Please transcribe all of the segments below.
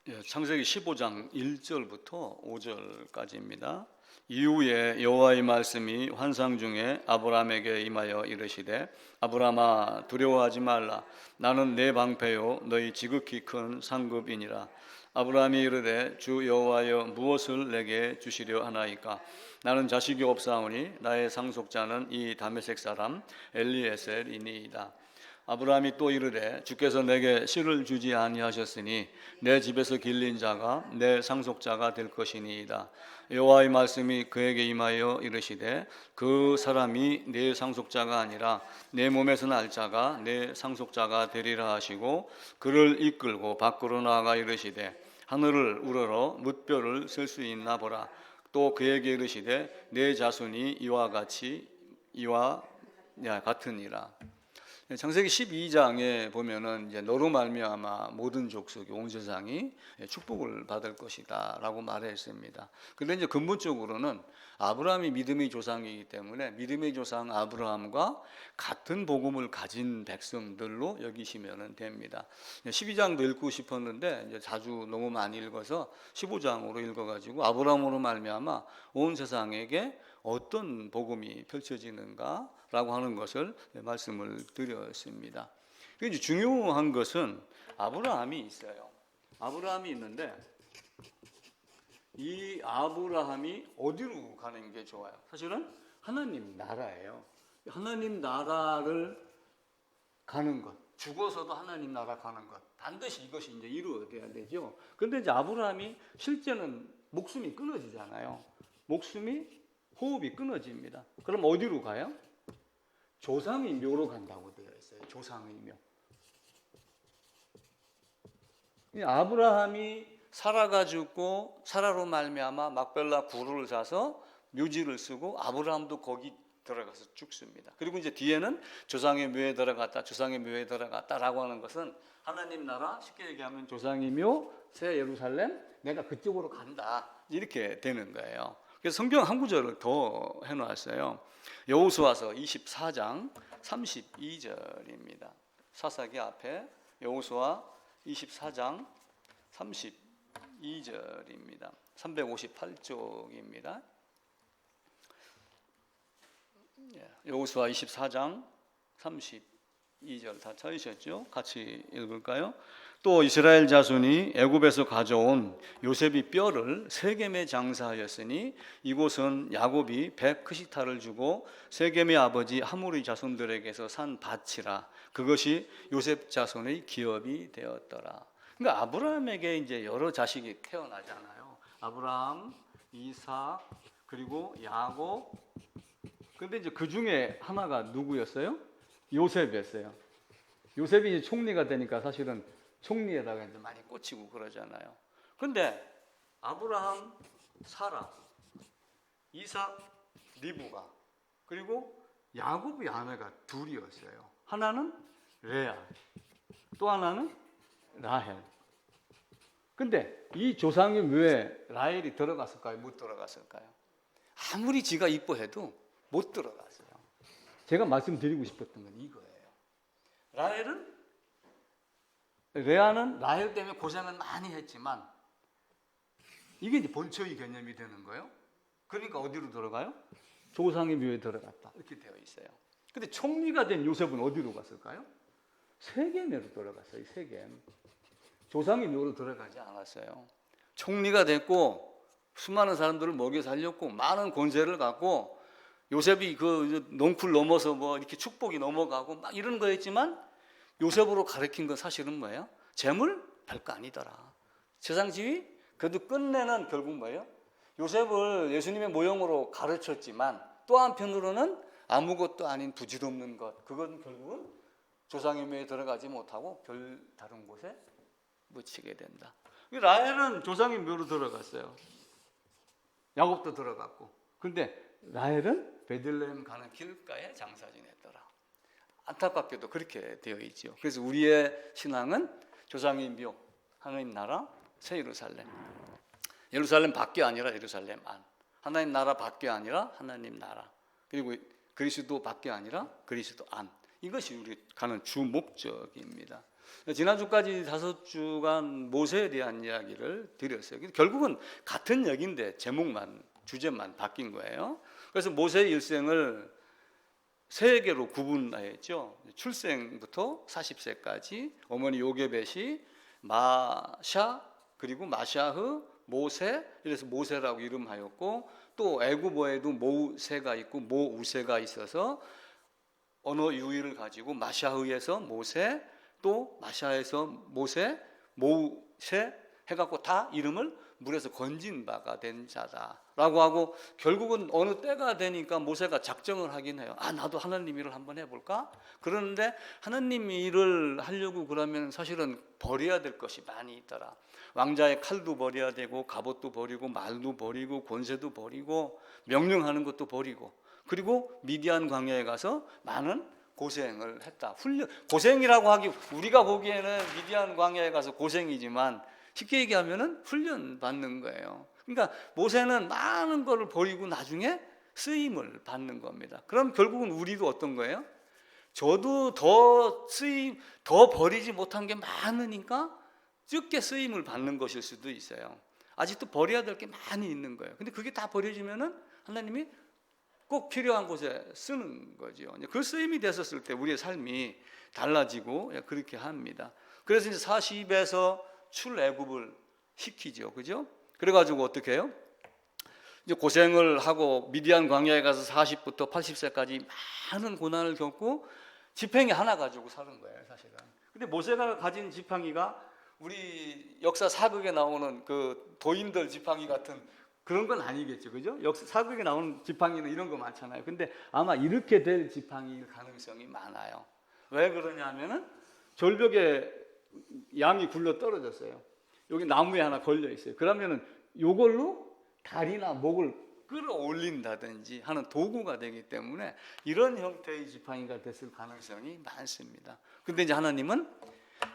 창세기 15장 1절부터 5절까지입니다. 이후에 여호와의 말씀이 환상 중에 아브라함에게 임하여 이르시되 아브라함아 두려워하지 말라. 나는 내 방패요 너희 지극히 큰 상급이니라. 아브라함이 이르되 주 여호와여 무엇을 내게 주시려 하나이까. 나는 자식이 없사오니 나의 상속자는 이 다메섹 사람 엘리에셀이니이다. 아브라함이 또 이르되 주께서 내게 씨를 주지 아니하셨으니 내 집에서 길린 자가 내 상속자가 될 것이니이다. 여호와의 말씀이 그에게 임하여 이르시되 그 사람이 내 상속자가 아니라 내 몸에서 날 자가 내 상속자가 되리라 하시고 그를 이끌고 밖으로 나아가 이르시되 하늘을 우러러 뭇별을 셀 수 있나 보라. 또 그에게 이르시되 내 자손이 이와 같으니라. 창세기 12장에 보면은 이제 너로 말미암아 모든 족속이 온 세상이 축복을 받을 것이다라고 말했습니다. 그런데 이제 근본적으로는 아브라함이 믿음의 조상이기 때문에 믿음의 조상 아브라함과 같은 복음을 가진 백성들로 여기시면 됩니다. 12장도 읽고 싶었는데 이제 자주 너무 많이 읽어서 15장으로 읽어가지고 아브라함으로 말미암아 온 세상에게 어떤 복음이 펼쳐지는가라고 하는 것을 말씀을 드렸습니다. 이제 중요한 것은 아브라함이 있어요. 아브라함이 있는데 이 아브라함이 어디로 가는 게 좋아요? 사실은 하나님 나라예요. 하나님 나라를 가는 것, 죽어서도 하나님 나라 가는 것, 반드시 이것이 이제 이루어져야 되죠. 그런데 이제 아브라함이 실제는 목숨이 끊어지잖아요. 호흡이 끊어집니다. 그럼 어디로 가요? 조상의 묘로 간다고 되어 있어요. 조상의 묘. 아브라함이 사라가 죽고 사라로 말미암아 막벨라 구루를 사서 묘지를 쓰고 아브라함도 거기 들어가서 죽습니다. 그리고 이제 뒤에는 조상의 묘에 들어갔다라고 하는 것은 하나님 나라, 쉽게 얘기하면 조상의 묘, 새 예루살렘, 내가 그쪽으로 간다 이렇게 되는 거예요. 그래서 성경 한 구절을 더 해놓았어요. 여호수아서 24장 32절입니다. 사사기 앞에 여호수아 24장 32절입니다. 358쪽입니다. 여호수아 24장 32절 다 찾으셨죠? 같이 읽을까요? 또 이스라엘 자손이 애굽에서 가져온 요셉의 뼈를 세겜에 장사하였으니 이곳은 야곱이 100크시타를 주고 세겜의 아버지 하물의 자손들에게서 산 밭이라. 그것이 요셉 자손의 기업이 되었더라. 그러니까 아브라함에게 이제 여러 자식이 태어나잖아요. 아브라함, 이삭, 그리고 야곱. 그런데 이제 그 중에 하나가 누구였어요? 요셉이었어요. 요셉이 이제 총리가 되니까 사실은 총리에다가 이제 많이 꽂히고 그러잖아요. 그런데 아브라함, 사라, 이삭, 리브가 그리고 야곱의 아내가 둘이었어요. 하나는 레아, 또 하나는 라헬. 근데 이 조상의 묘에 라헬이 들어갔을까요? 못 들어갔을까요? 아무리 지가 이뻐해도 못 들어갔어요. 제가 말씀드리고 싶었던 건 이거예요. 레아는 라헬 때문에 고생을 많이 했지만 이게 이제 본처의 개념이 되는 거예요. 그러니까 어디로 들어가요? 조상의 묘에 들어갔다 이렇게 되어 있어요. 근데 총리가 된 요셉은 어디로 갔을까요? 세겜으로 들어갔어요. 세겜. 조상의 묘로 들어가지 않았어요. 총리가 됐고 수많은 사람들을 먹여 살렸고 많은 권세를 갖고 요셉이 그 넝쿨 넘어서 뭐 이렇게 축복이 넘어가고 막 이런 거였지만 요셉으로 가르친 건 사실은 뭐예요? 재물? 별거 아니더라. 세상 지위? 그래도 끝내는 결국 뭐예요? 요셉을 예수님의 모형으로 가르쳤지만 또 한편으로는 아무것도 아닌 부질없는 것. 그건 결국은 조상의 묘에 들어가지 못하고 별 다른 곳에 묻히게 된다. 라헬은 조상의 묘로 들어갔어요. 야곱도 들어갔고. 근데 라헬은 베들레헴 가는 길가에 장사 지냈더라. 안타깝게도 그렇게 되어 있죠. 그래서 우리의 신앙은 조상의 묘, 하나님 나라, 새 예루살렘. 예루살렘 밖이 아니라 예루살렘 안. 하나님 나라 밖이 아니라 하나님 나라. 그리고 그리스도 밖이 아니라 그리스도 안. 이것이 우리 가는 주 목적입니다. 지난주까지 5주간 모세에 대한 이야기를 드렸어요. 결국은 같은 얘기인데 제목만, 주제만 바뀐 거예요. 그래서 모세의 일생을 세 개로 구분하였죠. 출생부터 40세까지 어머니 요게벳이 마샤, 그리고 마샤흐, 모세, 이래서 모세라고 이름하였고, 또 애굽어에도 모세가 있고 모우세가 있어서 언어 유의를 가지고 마샤흐에서 모세, 또 마샤에서 모세, 모세 해갖고 다 이름을 물에서 건진 바가 된 자다라고 하고, 결국은 어느 때가 되니까 모세가 작정을 하긴 해요. 나도 하나님 일을 한번 해볼까? 그러는데 하나님 일을 하려고 그러면 사실은 버려야 될 것이 많이 있더라. 왕자의 칼도 버려야 되고, 갑옷도 버리고, 말도 버리고, 권세도 버리고, 명령하는 것도 버리고, 그리고 미디안 광야에 가서 많은 고생을 했다. 고생이라고 하기, 우리가 보기에는 미디안 광야에 가서 고생이지만 쉽게 얘기하면은 훈련 받는 거예요. 그러니까 모세는 많은 거를 버리고 나중에 쓰임을 받는 겁니다. 그럼 결국은 우리도 어떤 거예요? 저도 더 버리지 못한 게 많으니까 적게 쓰임을 받는 것일 수도 있어요. 아직도 버려야 될 게 많이 있는 거예요. 근데 그게 다 버려지면은 하나님이 꼭 필요한 곳에 쓰는 거죠. 그 쓰임이 됐었을 때 우리의 삶이 달라지고 그렇게 합니다. 그래서 이제 40에서 출애굽을 시키죠. 그죠? 그래가지고 어떻게 해요? 이제 고생을 하고 미디안 광야에 가서 40부터 80세까지 많은 고난을 겪고 지팡이 하나 가지고 사는 거예요, 사실은. 근데 모세가 가진 지팡이가 우리 역사 사극에 나오는 그 도인들 지팡이 같은 그런 건 아니겠죠, 그죠? 역사 사극에 나오는 지팡이는 이런 거 많잖아요. 근데 아마 이렇게 될 지팡이일 가능성이 많아요. 왜 그러냐면은 절벽에 양이 굴러 떨어졌어요. 여기 나무에 하나 걸려 있어요. 그러면은 요걸로 다리나 목을 끌어올린다든지 하는 도구가 되기 때문에 이런 형태의 지팡이가 됐을 가능성이 많습니다. 근데 이제 하나님은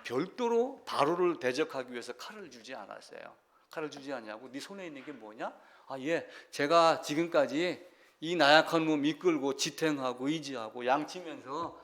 별도로 바로를 대적하기 위해서 칼을 주지 않았어요. 칼을 주지 않냐고? 네 손에 있는 게 뭐냐? 제가 지금까지 이 나약한 몸 이끌고 지탱하고 의지하고 양치면서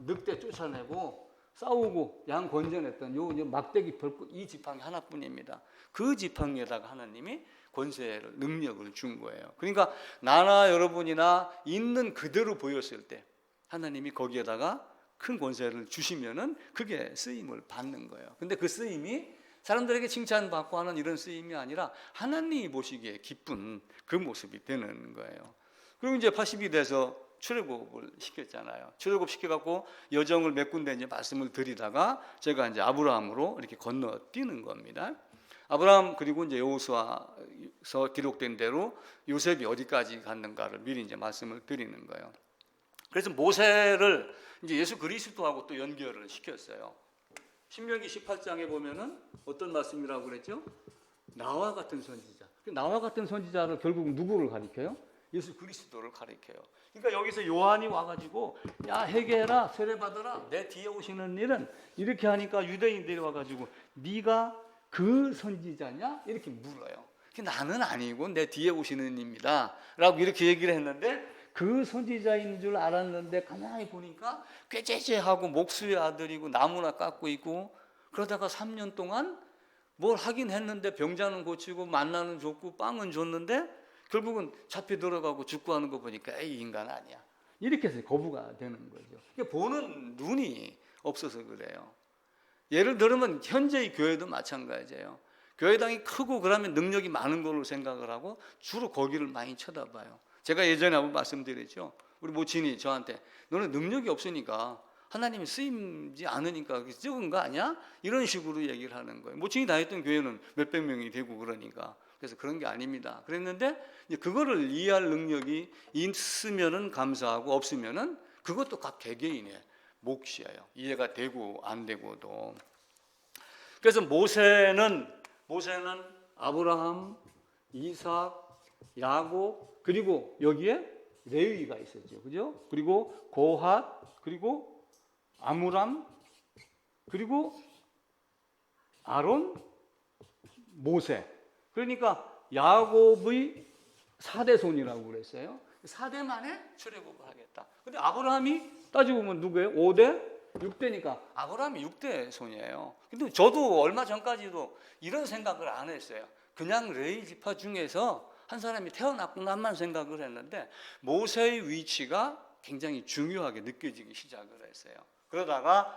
늑대 쫓아내고 싸우고 양 건져냈던 요 막대기 별꽃 이 지팡이 하나뿐입니다. 그 지팡이에다가 하나님이 권세를 능력을 준 거예요. 그러니까 나나 여러분이나 있는 그대로 보였을 때 하나님이 거기에다가 큰 권세를 주시면은 그게 쓰임을 받는 거예요. 근데 그 쓰임이 사람들에게 칭찬받고 하는 이런 쓰임이 아니라 하나님이 보시기에 기쁜 그 모습이 되는 거예요. 그리고 이제 80이 돼서 출애굽을 시켰잖아요. 출애굽 시켜갖고 여정을 몇 군데 이제 말씀을 드리다가 제가 이제 아브라함으로 이렇게 건너뛰는 겁니다. 아브라함 그리고 이제 여호수아서 기록된 대로 요셉이 어디까지 갔는가를 미리 이제 말씀을 드리는 거예요. 그래서 모세를 이제 예수 그리스도하고 또 연결을 시켰어요. 신명기 18장에 보면은 어떤 말씀이라고 그랬죠? 나와 같은 선지자. 나와 같은 선지자를 결국 누구를 가리켜요? 예수 그리스도를 가리켜요. 그러니까 여기서 요한이 와가지고 야 회개해라 세례받아라 내 뒤에 오시는 일은 이렇게 하니까 유대인들이 와가지고 네가 그 선지자냐? 이렇게 물어요. 나는 아니고 내 뒤에 오시는 입니다 라고 이렇게 얘기를 했는데 그 선지자인 줄 알았는데 가만히 보니까 꾀죄죄하고 목수의 아들이고 나무나 깎고 있고 그러다가 3년 동안 뭘 하긴 했는데 병자는 고치고 만나는 줬고 빵은 줬는데 결국은 잡혀 들어가고 죽고 하는 거 보니까 이 인간 아니야 이렇게 해서 거부가 되는 거죠. 보는 눈이 없어서 그래요. 예를 들면 현재의 교회도 마찬가지예요. 교회당이 크고 그러면 능력이 많은 걸로 생각을 하고 주로 거기를 많이 쳐다봐요. 제가 예전에 한번 말씀드렸죠. 우리 모친이 저한테 너는 능력이 없으니까 하나님이 쓰임지 않으니까 적은 거 아니야? 이런 식으로 얘기를 하는 거예요. 모친이 다녔던 교회는 몇백 명이 되고 그러니까. 그래서 그런 게 아닙니다. 그랬는데 그거를 이해할 능력이 있으면은 감사하고 없으면은 그것도 각 개개인의 몫이에요. 이해가 되고 안 되고도. 그래서 모세는 아브라함, 이삭, 야곱 그리고 여기에 레위가 있었죠. 그죠? 그리고 고핫 그리고 아므람 그리고 아론, 모세. 그러니까 야곱의 4대 손이라고 그랬어요. 4대 만에 출애굽을 하겠다. 근데 아브라함이 따지고 보면 누구예요? 5대 6대니까 아브라함이 6대 손이에요. 근데 저도 얼마 전까지도 이런 생각을 안 했어요. 그냥 레위 지파 중에서 한 사람이 태어났구나만 생각을 했는데 모세의 위치가 굉장히 중요하게 느껴지기 시작을 했어요. 그러다가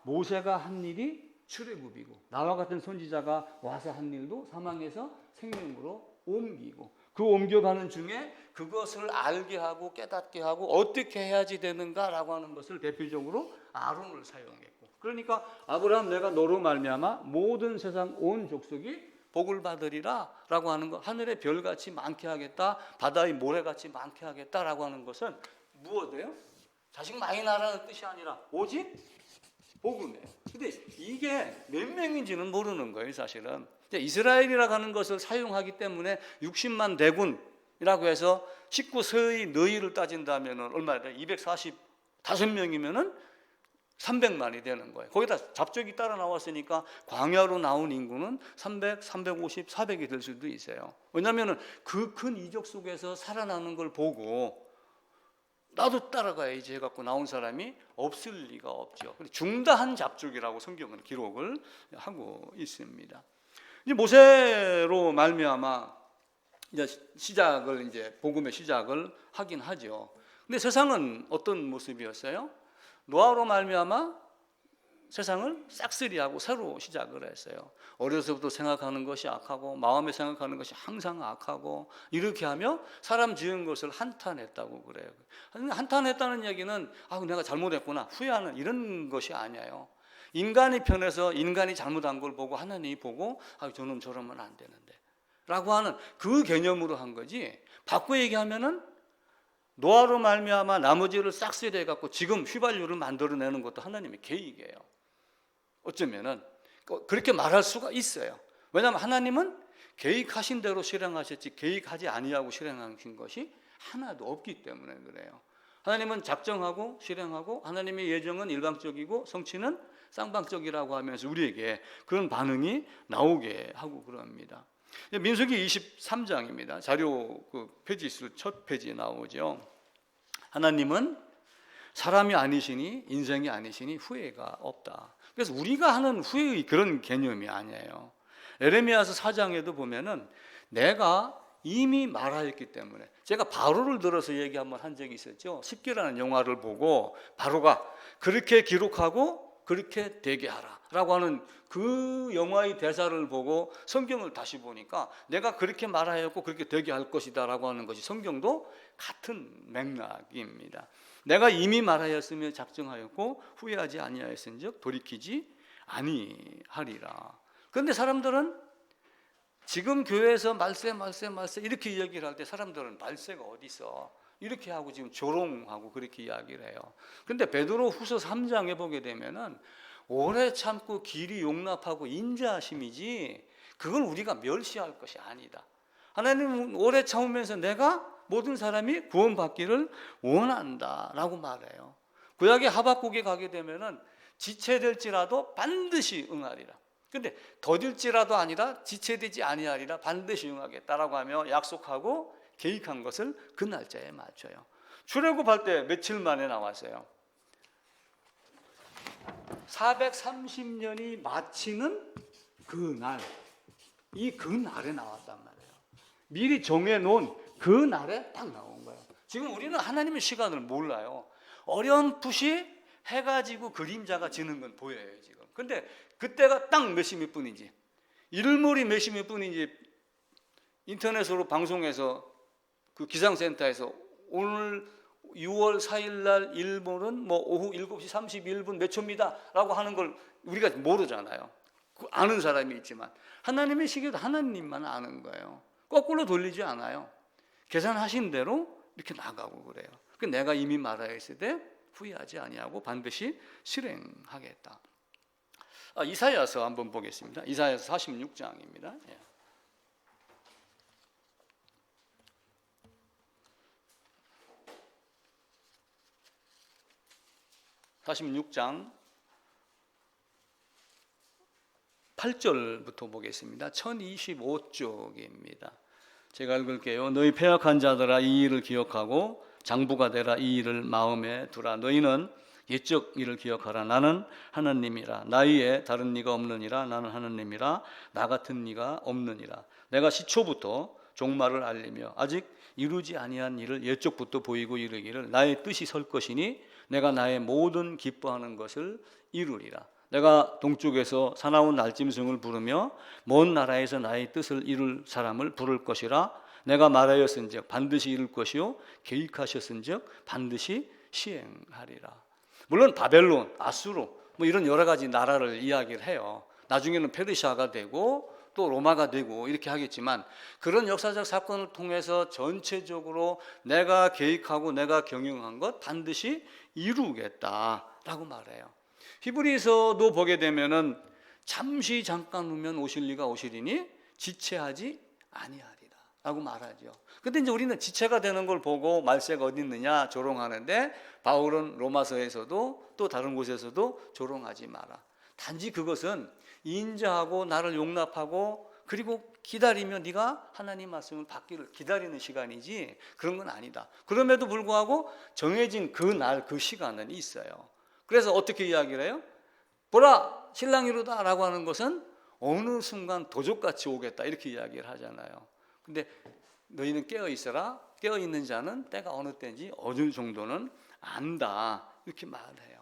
모세가 한 일이 출애굽이고 나와 같은 선지자가 와서 한 일도 사망에서 생명으로 옮기고 그 옮겨가는 중에 그것을 알게 하고 깨닫게 하고 어떻게 해야지 되는가라고 하는 것을 대표적으로 아론을 사용했고, 그러니까 아브라함 내가 너로 말미암아 모든 세상 온 족속이 복을 받으리라 라고 하는 것, 하늘의 별같이 많게 하겠다, 바다의 모래같이 많게 하겠다라고 하는 것은 무엇이에요? 자식 많이 나라는 뜻이 아니라 오직 복음이에요. 근데 이게 몇 명인지는 모르는 거예요, 사실은. 이스라엘이라고 하는 것을 사용하기 때문에 60만 대군이라고 해서 식구 서의 너희를 따진다면 얼마야 돼? 245명이면은 300만이 되는 거예요. 거기다 잡족이 따라 나왔으니까 광야로 나온 인구는 300, 350, 400이 될 수도 있어요. 왜냐하면 그 큰 이적 속에서 살아나는 걸 보고 나도 따라가야지 해갖고 나온 사람이 없을 리가 없죠. 중다한 잡족이라고 성경은 기록을 하고 있습니다. 이제 모세로 말미암아 이제 시작을 이제 복음의 시작을 하긴 하죠. 근데 세상은 어떤 모습이었어요? 노아로 말미암아 세상을 싹쓸이하고 새로 시작을 했어요. 어려서부터 생각하는 것이 악하고 마음에 생각하는 것이 항상 악하고 이렇게 하며 사람 지은 것을 한탄했다고 그래요. 한탄했다는 얘기는 내가 잘못했구나 후회하는 이런 것이 아니에요. 인간이 편해서 인간이 잘못한 걸 보고 하나님이 보고 저는 저러면 안 되는데 라고 하는 그 개념으로 한 거지, 바꿔 얘기하면은 노아로 말미암아 나머지를 싹쓸이 해갖고 지금 휘발유를 만들어내는 것도 하나님의 계획이에요. 어쩌면은 그렇게 말할 수가 있어요. 왜냐하면 하나님은 계획하신 대로 실행하셨지 계획하지 아니하고 실행하신 것이 하나도 없기 때문에 그래요. 하나님은 작정하고 실행하고 하나님의 예정은 일방적이고 성취는 쌍방적이라고 하면서 우리에게 그런 반응이 나오게 하고 그럽니다. 민수기 23장입니다. 자료 그 페이지 수 첫 페이지에 나오죠. 하나님은 사람이 아니시니 인생이 아니시니 후회가 없다. 그래서 우리가 하는 후회의 그런 개념이 아니에요. 에레미야서 4장에도 보면은 내가 이미 말하였기 때문에, 제가 바로를 들어서 얘기 한번 한 적이 있었죠. 10기라는 영화를 보고 바로가 그렇게 기록하고 그렇게 되게 하라 라고 하는 그 영화의 대사를 보고 성경을 다시 보니까 내가 그렇게 말하였고 그렇게 되게 할 것이다 라고 하는 것이 성경도 같은 맥락입니다. 내가 이미 말하였으며 작정하였고 후회하지 아니하였은즉 돌이키지 아니하리라. 그런데 사람들은 지금 교회에서 말세 이렇게 이야기를 할 때 사람들은 말세가 어디 있어 이렇게 하고 지금 조롱하고 그렇게 이야기를 해요. 그런데 베드로 후서 3장에 보게 되면은 오래 참고 길이 용납하고 인자하심이지 그걸 우리가 멸시할 것이 아니다. 하나님은 오래 참으면서 내가 모든 사람이 구원받기를 원한다라고 말해요. 구약의 하박국에 가게 되면은 지체될지라도 반드시 응하리라. 근데 더딜지라도 아니라 지체되지 아니하리라 반드시 응하겠다라고 하며 약속하고 계획한 것을 그 날짜에 맞춰요. 출애굽할 때 며칠 만에 나왔어요. 430년이 마치는 그날, 그 날에 나왔단 말이에요. 미리 정해놓은 그 날에 딱 나온 거예요. 지금 우리는 하나님의 시간을 몰라요. 어렴풋이 해가 지고 그림자가 지는 건 보여요 지금. 근데 그때가 딱 몇 시 몇 분인지, 일몰이 몇 시 몇 분인지 인터넷으로 방송에서 그 기상센터에서 오늘 6월 4일 날 일몰은 뭐 오후 7시 31분 몇 초입니다 라고 하는 걸 우리가 모르잖아요. 아는 사람이 있지만 하나님의 시계도 하나님만 아는 거예요. 거꾸로 돌리지 않아요. 계산하신 대로 이렇게 나가고 그래요. 내가 이미 말하였을 때 후회하지 아니하고 반드시 실행하겠다. 이사야서 한번 보겠습니다. 이사야서 46장입니다. 46장 8절부터 보겠습니다. 1025쪽입니다. 제가 읽을게요. 너희 패역한 자들아 이 일을 기억하고 장부가 되라 이 일을 마음에 두라. 너희는 옛적 일을 기억하라. 나는 하나님이라. 나 위에 다른 이가 없느니라. 나는 하나님이라. 나 같은 이가 없느니라. 내가 시초부터 종말을 알리며 아직 이루지 아니한 일을 옛적부터 보이고 이르기를 나의 뜻이 설 것이니 내가 나의 모든 기뻐하는 것을 이루리라. 내가 동쪽에서 사나운 날짐승을 부르며 먼 나라에서 나의 뜻을 이룰 사람을 부를 것이라. 내가 말하였은즉 반드시 이룰 것이요 계획하셨은즉 반드시 시행하리라. 물론 바벨론, 아수르 뭐 이런 여러 가지 나라를 이야기를 해요. 나중에는 페르시아가 되고 또 로마가 되고 이렇게 하겠지만 그런 역사적 사건을 통해서 전체적으로 내가 계획하고 내가 경영한 것 반드시 이루겠다라고 말해요. 히브리서도 보게 되면은 잠시 잠깐 후면 오실 리가 오시리니 지체하지 아니하리라 라고 말하죠. 근데 이제 우리는 지체가 되는 걸 보고 말세가 어디 있느냐 조롱하는데 바울은 로마서에서도 또 다른 곳에서도 조롱하지 마라. 단지 그것은 인자하고 나를 용납하고 그리고 기다리며 네가 하나님 말씀을 받기를 기다리는 시간이지 그런 건 아니다. 그럼에도 불구하고 정해진 그 날 그 시간은 있어요. 그래서 어떻게 이야기를 해요? 보라 신랑이 이루다 라고 하는 것은 어느 순간 도적같이 오겠다 이렇게 이야기를 하잖아요. 근데 너희는 깨어있어라. 깨어있는 자는 때가 어느 때인지 어느 정도는 안다 이렇게 말해요.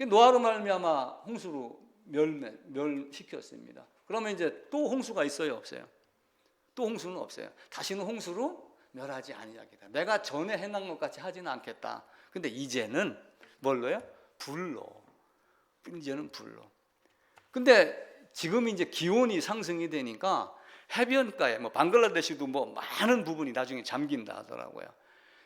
노아로 말미암아 홍수로 멸시켰습니다. 그러면 이제 또 홍수가 있어요 없어요? 또 홍수는 없어요. 다시는 홍수로 멸하지 아니하겠다. 내가 전에 행한 것 같이 하지는 않겠다. 근데 이제는 뭘로요? 불로. 이제는 불로. 근데 지금 이제 기온이 상승이 되니까 해변가에 뭐 방글라데시도 뭐 많은 부분이 나중에 잠긴다 하더라고요.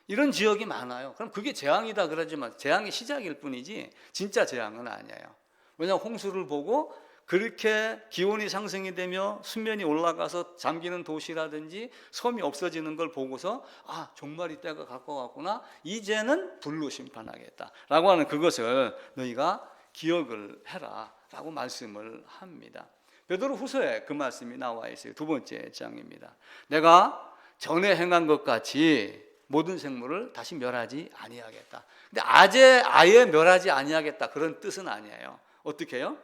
이런 지역이 많아요. 그럼 그게 재앙이다 그러지만 재앙의 시작일 뿐이지 진짜 재앙은 아니에요. 왜냐하면 홍수를 보고 그렇게 기온이 상승이 되며 수면이 올라가서 잠기는 도시라든지 섬이 없어지는 걸 보고서 아 종말이 때가 가까웠구나 이제는 불로 심판하겠다라고 하는 그것을 너희가 기억을 해라 라고 말씀을 합니다. 베드로후서에 그 말씀이 나와 있어요. 두 번째 장입니다. 내가 전에 행한 것 같이 모든 생물을 다시 멸하지 아니하겠다. 근데 아예 멸하지 아니하겠다 그런 뜻은 아니에요. 어떻게 해요?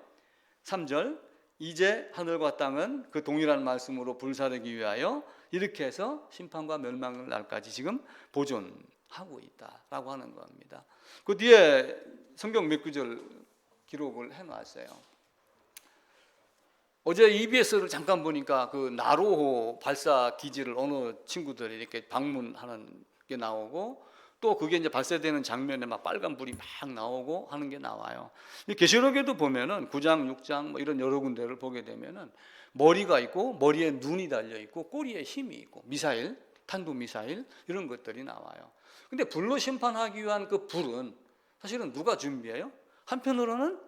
3절 이제 하늘과 땅은 그 동일한 말씀으로 불사르기 위하여 이렇게 해서 심판과 멸망의 날까지 지금 보존하고 있다라고 하는 겁니다. 그 뒤에 성경 몇 구절 기록을 해놨어요. 어제 EBS를 잠깐 보니까 그 나로호 발사 기지를 어느 친구들이 이렇게 방문하는 게 나오고 또 그게 이제 발사되는 장면에 막 빨간 불이 막 나오고 하는 게 나와요. 계시록에도 보면은 9장, 6장 뭐 이런 여러 군데를 보게 되면은 머리가 있고 머리에 눈이 달려 있고 꼬리에 힘이 있고 미사일, 탄도 미사일 이런 것들이 나와요. 근데 불로 심판하기 위한 그 불은 사실은 누가 준비해요? 한편으로는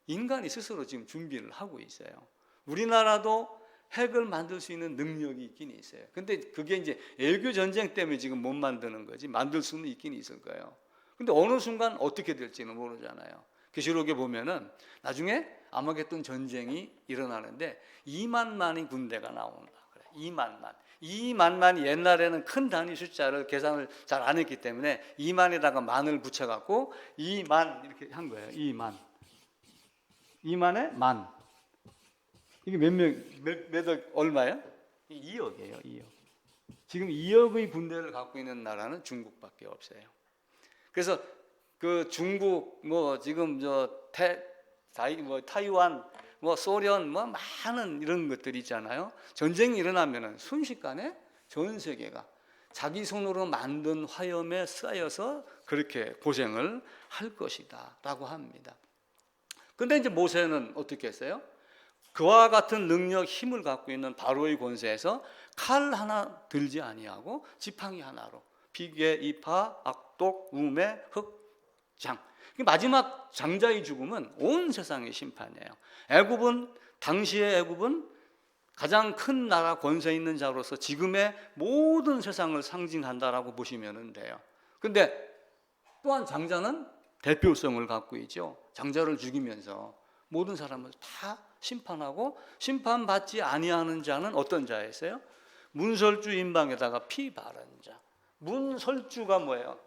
인간이 스스로 지금 준비를 하고 있어요. 우리나라도 핵을 만들 수 있는 능력이 있긴 있어요. 근데 그게 이제 외교 전쟁 때문에 지금 못 만드는 거지 만들 수는 있긴 있을 거예요. 근데 어느 순간 어떻게 될지는 모르잖아요. 계시록에 보면은 나중에 아마겟돈 전쟁이 일어나는데 2만만의 군대가 나온다. 그래. 2만만이 옛날에는 큰 단위 숫자를 계산을 잘 안 했기 때문에 2만에다가 만을 붙여갖고 2만 이렇게 한 거예요. 2만에 만. 이게 몇 얼마예요? 2억이에요. 2억. 지금 2억의 군대를 갖고 있는 나라는 중국밖에 없어요. 그래서 그 중국 뭐 지금 타이완 뭐 소련 뭐 많은 이런 것들이 있잖아요. 전쟁이 일어나면은 순식간에 전 세계가 자기 손으로 만든 화염에 쌓여서 그렇게 고생을 할 것이다라고 합니다. 근데 이제 모세는 어떻게 했어요? 그와 같은 능력, 힘을 갖고 있는 바로의 권세에서 칼 하나 들지 아니하고 지팡이 하나로 비계, 이파, 악독, 우매, 흑, 장. 마지막 장자의 죽음은 온 세상의 심판이에요. 당시의 애굽은 가장 큰 나라 권세 있는 자로서 지금의 모든 세상을 상징한다라고 보시면 돼요. 근데 또한 장자는 대표성을 갖고 있죠. 장자를 죽이면서 모든 사람을 다 심판하고 심판받지 아니하는 자는 어떤 자였어요? 문설주 임방에다가 피 바른 자. 문설주가 뭐예요?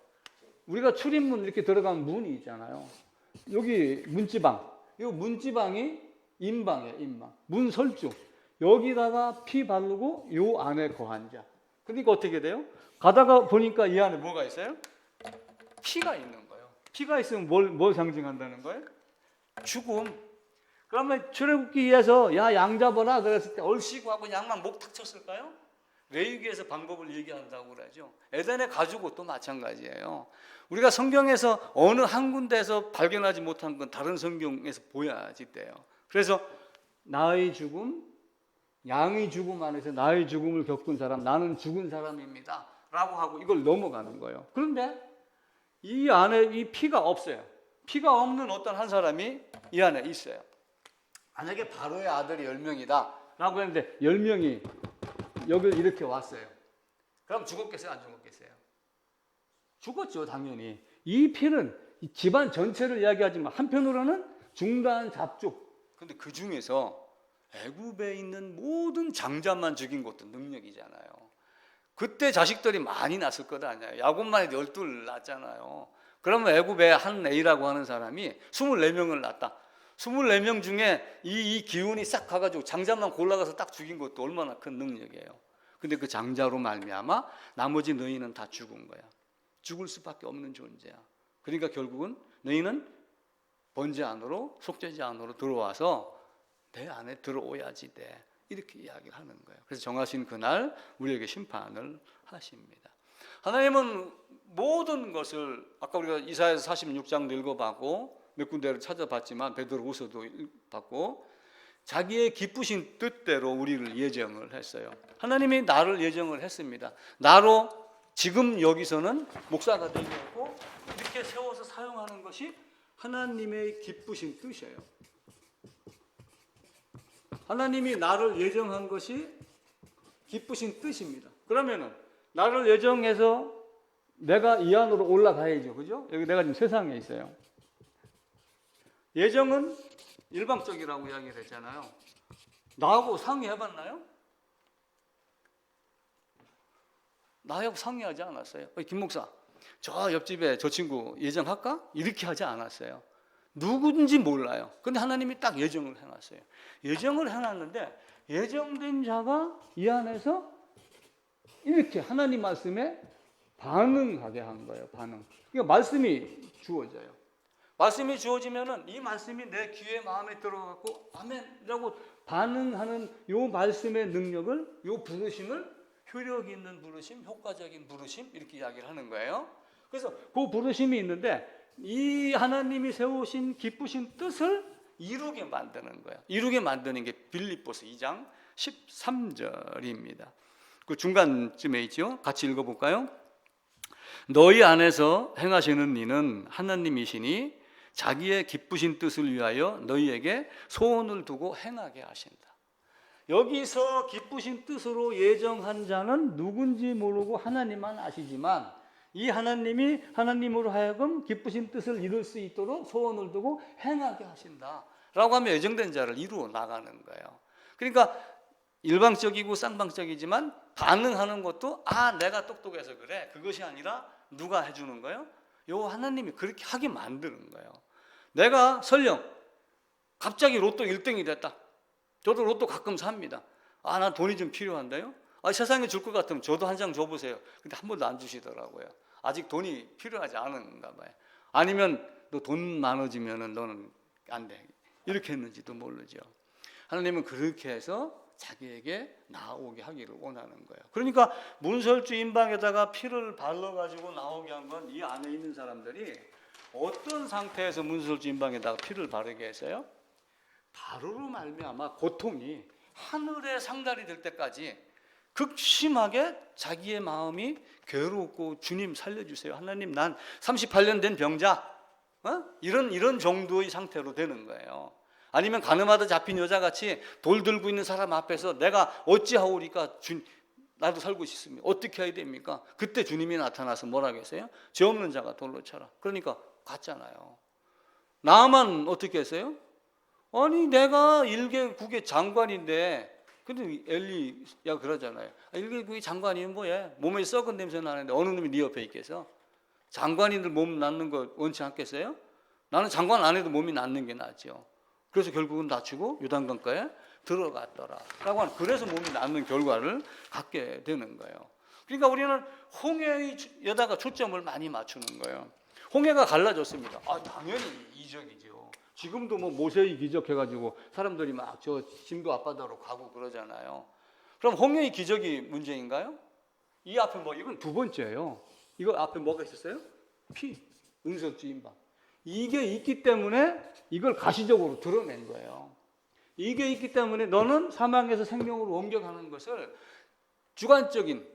우리가 출입문 이렇게 들어가면 문이 있잖아요. 여기 문지방, 이 문지방이 임방이에요. 임방. 문설주. 여기다가 피 바르고 요 안에 거한 자. 그러니까 어떻게 돼요? 가다가 보니까 이 안에 뭐가 있어요? 피가 있는 거예요. 피가 있으면 뭘 상징한다는 거예요? 죽음. 그러면 출애굽기에서 야, 양 잡아라 그랬을 때 얼씨구 하고 양만 목 탁 쳤을까요? 레위기에서 방법을 얘기한다고 그러죠. 에덴의 가죽옷도 마찬가지예요. 우리가 성경에서 어느 한 군데에서 발견하지 못한 건 다른 성경에서 보여야지 돼요. 그래서 나의 죽음, 양의 죽음 안에서 나의 죽음을 겪은 사람, 나는 죽은 사람입니다 라고 하고 이걸 넘어가는 거예요. 그런데 이 안에 이 피가 없어요. 피가 없는 어떤 한 사람이 이 안에 있어요. 만약에 바로의 아들이 10명이다 라고 했는데 10명이 여기 이렇게 왔어요. 그럼 죽었겠어요? 안 죽었겠어요? 죽었죠, 당연히. 이 피는 집안 전체를 이야기하지만 한편으로는 중단 잡족. 근데 그 중에서 애굽에 있는 모든 장자만 죽인 것도 능력이잖아요. 그때 자식들이 많이 났을 것 아니에요. 야곱만 해도 12 낳았잖아요. 그러면 애굽에 한 A라고 하는 사람이 24명을 낳았다. 24명 중에 이 기운이 싹 가가지고 장자만 골라가서 딱 죽인 것도 얼마나 큰 능력이에요. 근데 그 장자로 말미암아 나머지 너희는 다 죽은 거야. 죽을 수밖에 없는 존재야. 그러니까 결국은 너희는 번제 안으로, 속죄제 안으로 들어와서 내 안에 들어오야지 돼. 이렇게 이야기를 하는 거예요. 그래서 정하신 그날 우리에게 심판을 하십니다. 하나님은 모든 것을 아까 우리가 이사야서 46장도 읽어봤고 몇 군데를 찾아봤지만 베드로후서도 봤고 자기의 기쁘신 뜻대로 우리를 예정을 했어요. 하나님이 나를 예정을 했습니다. 나로 지금 여기서는 목사가 되고 이렇게 세워서 사용하는 것이 하나님의 기쁘신 뜻이에요. 하나님이 나를 예정한 것이 기쁘신 뜻입니다. 그러면은 나를 예정해서 내가 이 안으로 올라가야죠. 그죠? 여기 내가 지금 세상에 있어요. 예정은 일방적이라고 이야기를 했잖아요. 나하고 상의해봤나요? 나하고 상의하지 않았어요. 김 목사, 저 옆집에 저 친구 예정할까? 이렇게 하지 않았어요. 누군지 몰라요. 근데 하나님이 딱 예정을 해놨어요. 예정을 해놨는데 예정된 자가 이 안에서 이렇게 하나님 말씀에 반응하게 한 거예요. 반응. 그러니까 말씀이 주어져요. 말씀이 주어지면은 이 말씀이 내 귀에 마음에 들어가고 아멘이라고 반응하는 요 말씀의 능력을, 요 부르심을 효력 있는 부르심, 효과적인 부르심 이렇게 이야기를 하는 거예요. 그래서 그 부르심이 있는데 이 하나님이 세우신 기쁘신 뜻을 이루게 만드는 거예요. 이루게 만드는 게 빌립보서 2장 13절입니다. 그 중간쯤에 있죠. 같이 읽어볼까요? 너희 안에서 행하시는 이는 하나님이시니 자기의 기쁘신 뜻을 위하여 너희에게 소원을 두고 행하게 하신다. 여기서 기쁘신 뜻으로 예정한 자는 누군지 모르고 하나님만 아시지만 이 하나님이 하나님으로 하여금 기쁘신 뜻을 이룰 수 있도록 소원을 두고 행하게 하신다 라고 하면 예정된 자를 이루어 나가는 거예요. 그러니까 일방적이고 쌍방적이지만 반응하는 것도 내가 똑똑해서 그래, 그것이 아니라 누가 해주는 거예요? 요 하나님이 그렇게 하게 만드는 거예요. 내가 설령 갑자기 로또 1등이 됐다. 저도 로또 가끔 삽니다. 난 돈이 좀 필요한데요. 세상에 줄 것 같으면 저도 한 장 줘보세요. 근데 한 번도 안 주시더라고요. 아직 돈이 필요하지 않은가 봐요. 아니면 너 돈 많아지면은 너는 안 돼. 이렇게 했는지도 모르죠. 하나님은 그렇게 해서 자기에게 나오게 하기를 원하는 거예요. 그러니까 문설주 임방에다가 피를 발라가지고 나오게 한 건 이 안에 있는 사람들이 어떤 상태에서 문설주 임방에다가 피를 바르게 했어요? 바로로 말미암아 고통이 하늘에 상달이 될 때까지 극심하게 자기의 마음이 괴롭고 주님 살려주세요. 하나님 난 38년 된 병자 이런 정도의 상태로 되는 거예요. 아니면 가늠하다 잡힌 여자같이 돌 들고 있는 사람 앞에서 내가 어찌하오리까 나도 살고 싶습니다. 어떻게 해야 됩니까? 그때 주님이 나타나서 뭐라 했어요? 죄 없는 자가 돌로 쳐라. 그러니까 갔잖아요. 나만 어떻게 했어요? 아니 내가 1개 9개 장관인데 근데 엘리야 그러잖아요. 1개 9개 장관이면 뭐해? 몸에 썩은 냄새 나는데 어느 놈이 네 옆에 있겠어? 장관인들 몸 낳는 거 원치 않겠어요? 나는 장관 안 해도 몸이 낫는 게 낫죠. 그래서 결국은 낮추고 요단강가에 들어갔더라라고 하는, 그래서 몸이 낫는 결과를 갖게 되는 거예요. 그러니까 우리는 홍해에다가 초점을 많이 맞추는 거예요. 홍해가 갈라졌습니다. 당연히 이적이죠. 지금도 뭐 모세의 기적 해가지고 사람들이 막 저 진도 앞바다로 가고 그러잖아요. 그럼 홍해의 기적이 문제인가요? 이 앞에 뭐 이건 두 번째예요. 이거 앞에 뭐가 있었어요? 피, 은석주인방. 이게 있기 때문에 이걸 가시적으로 드러낸 거예요. 이게 있기 때문에 너는 사망에서 생명으로 옮겨가는 것을 주관적인,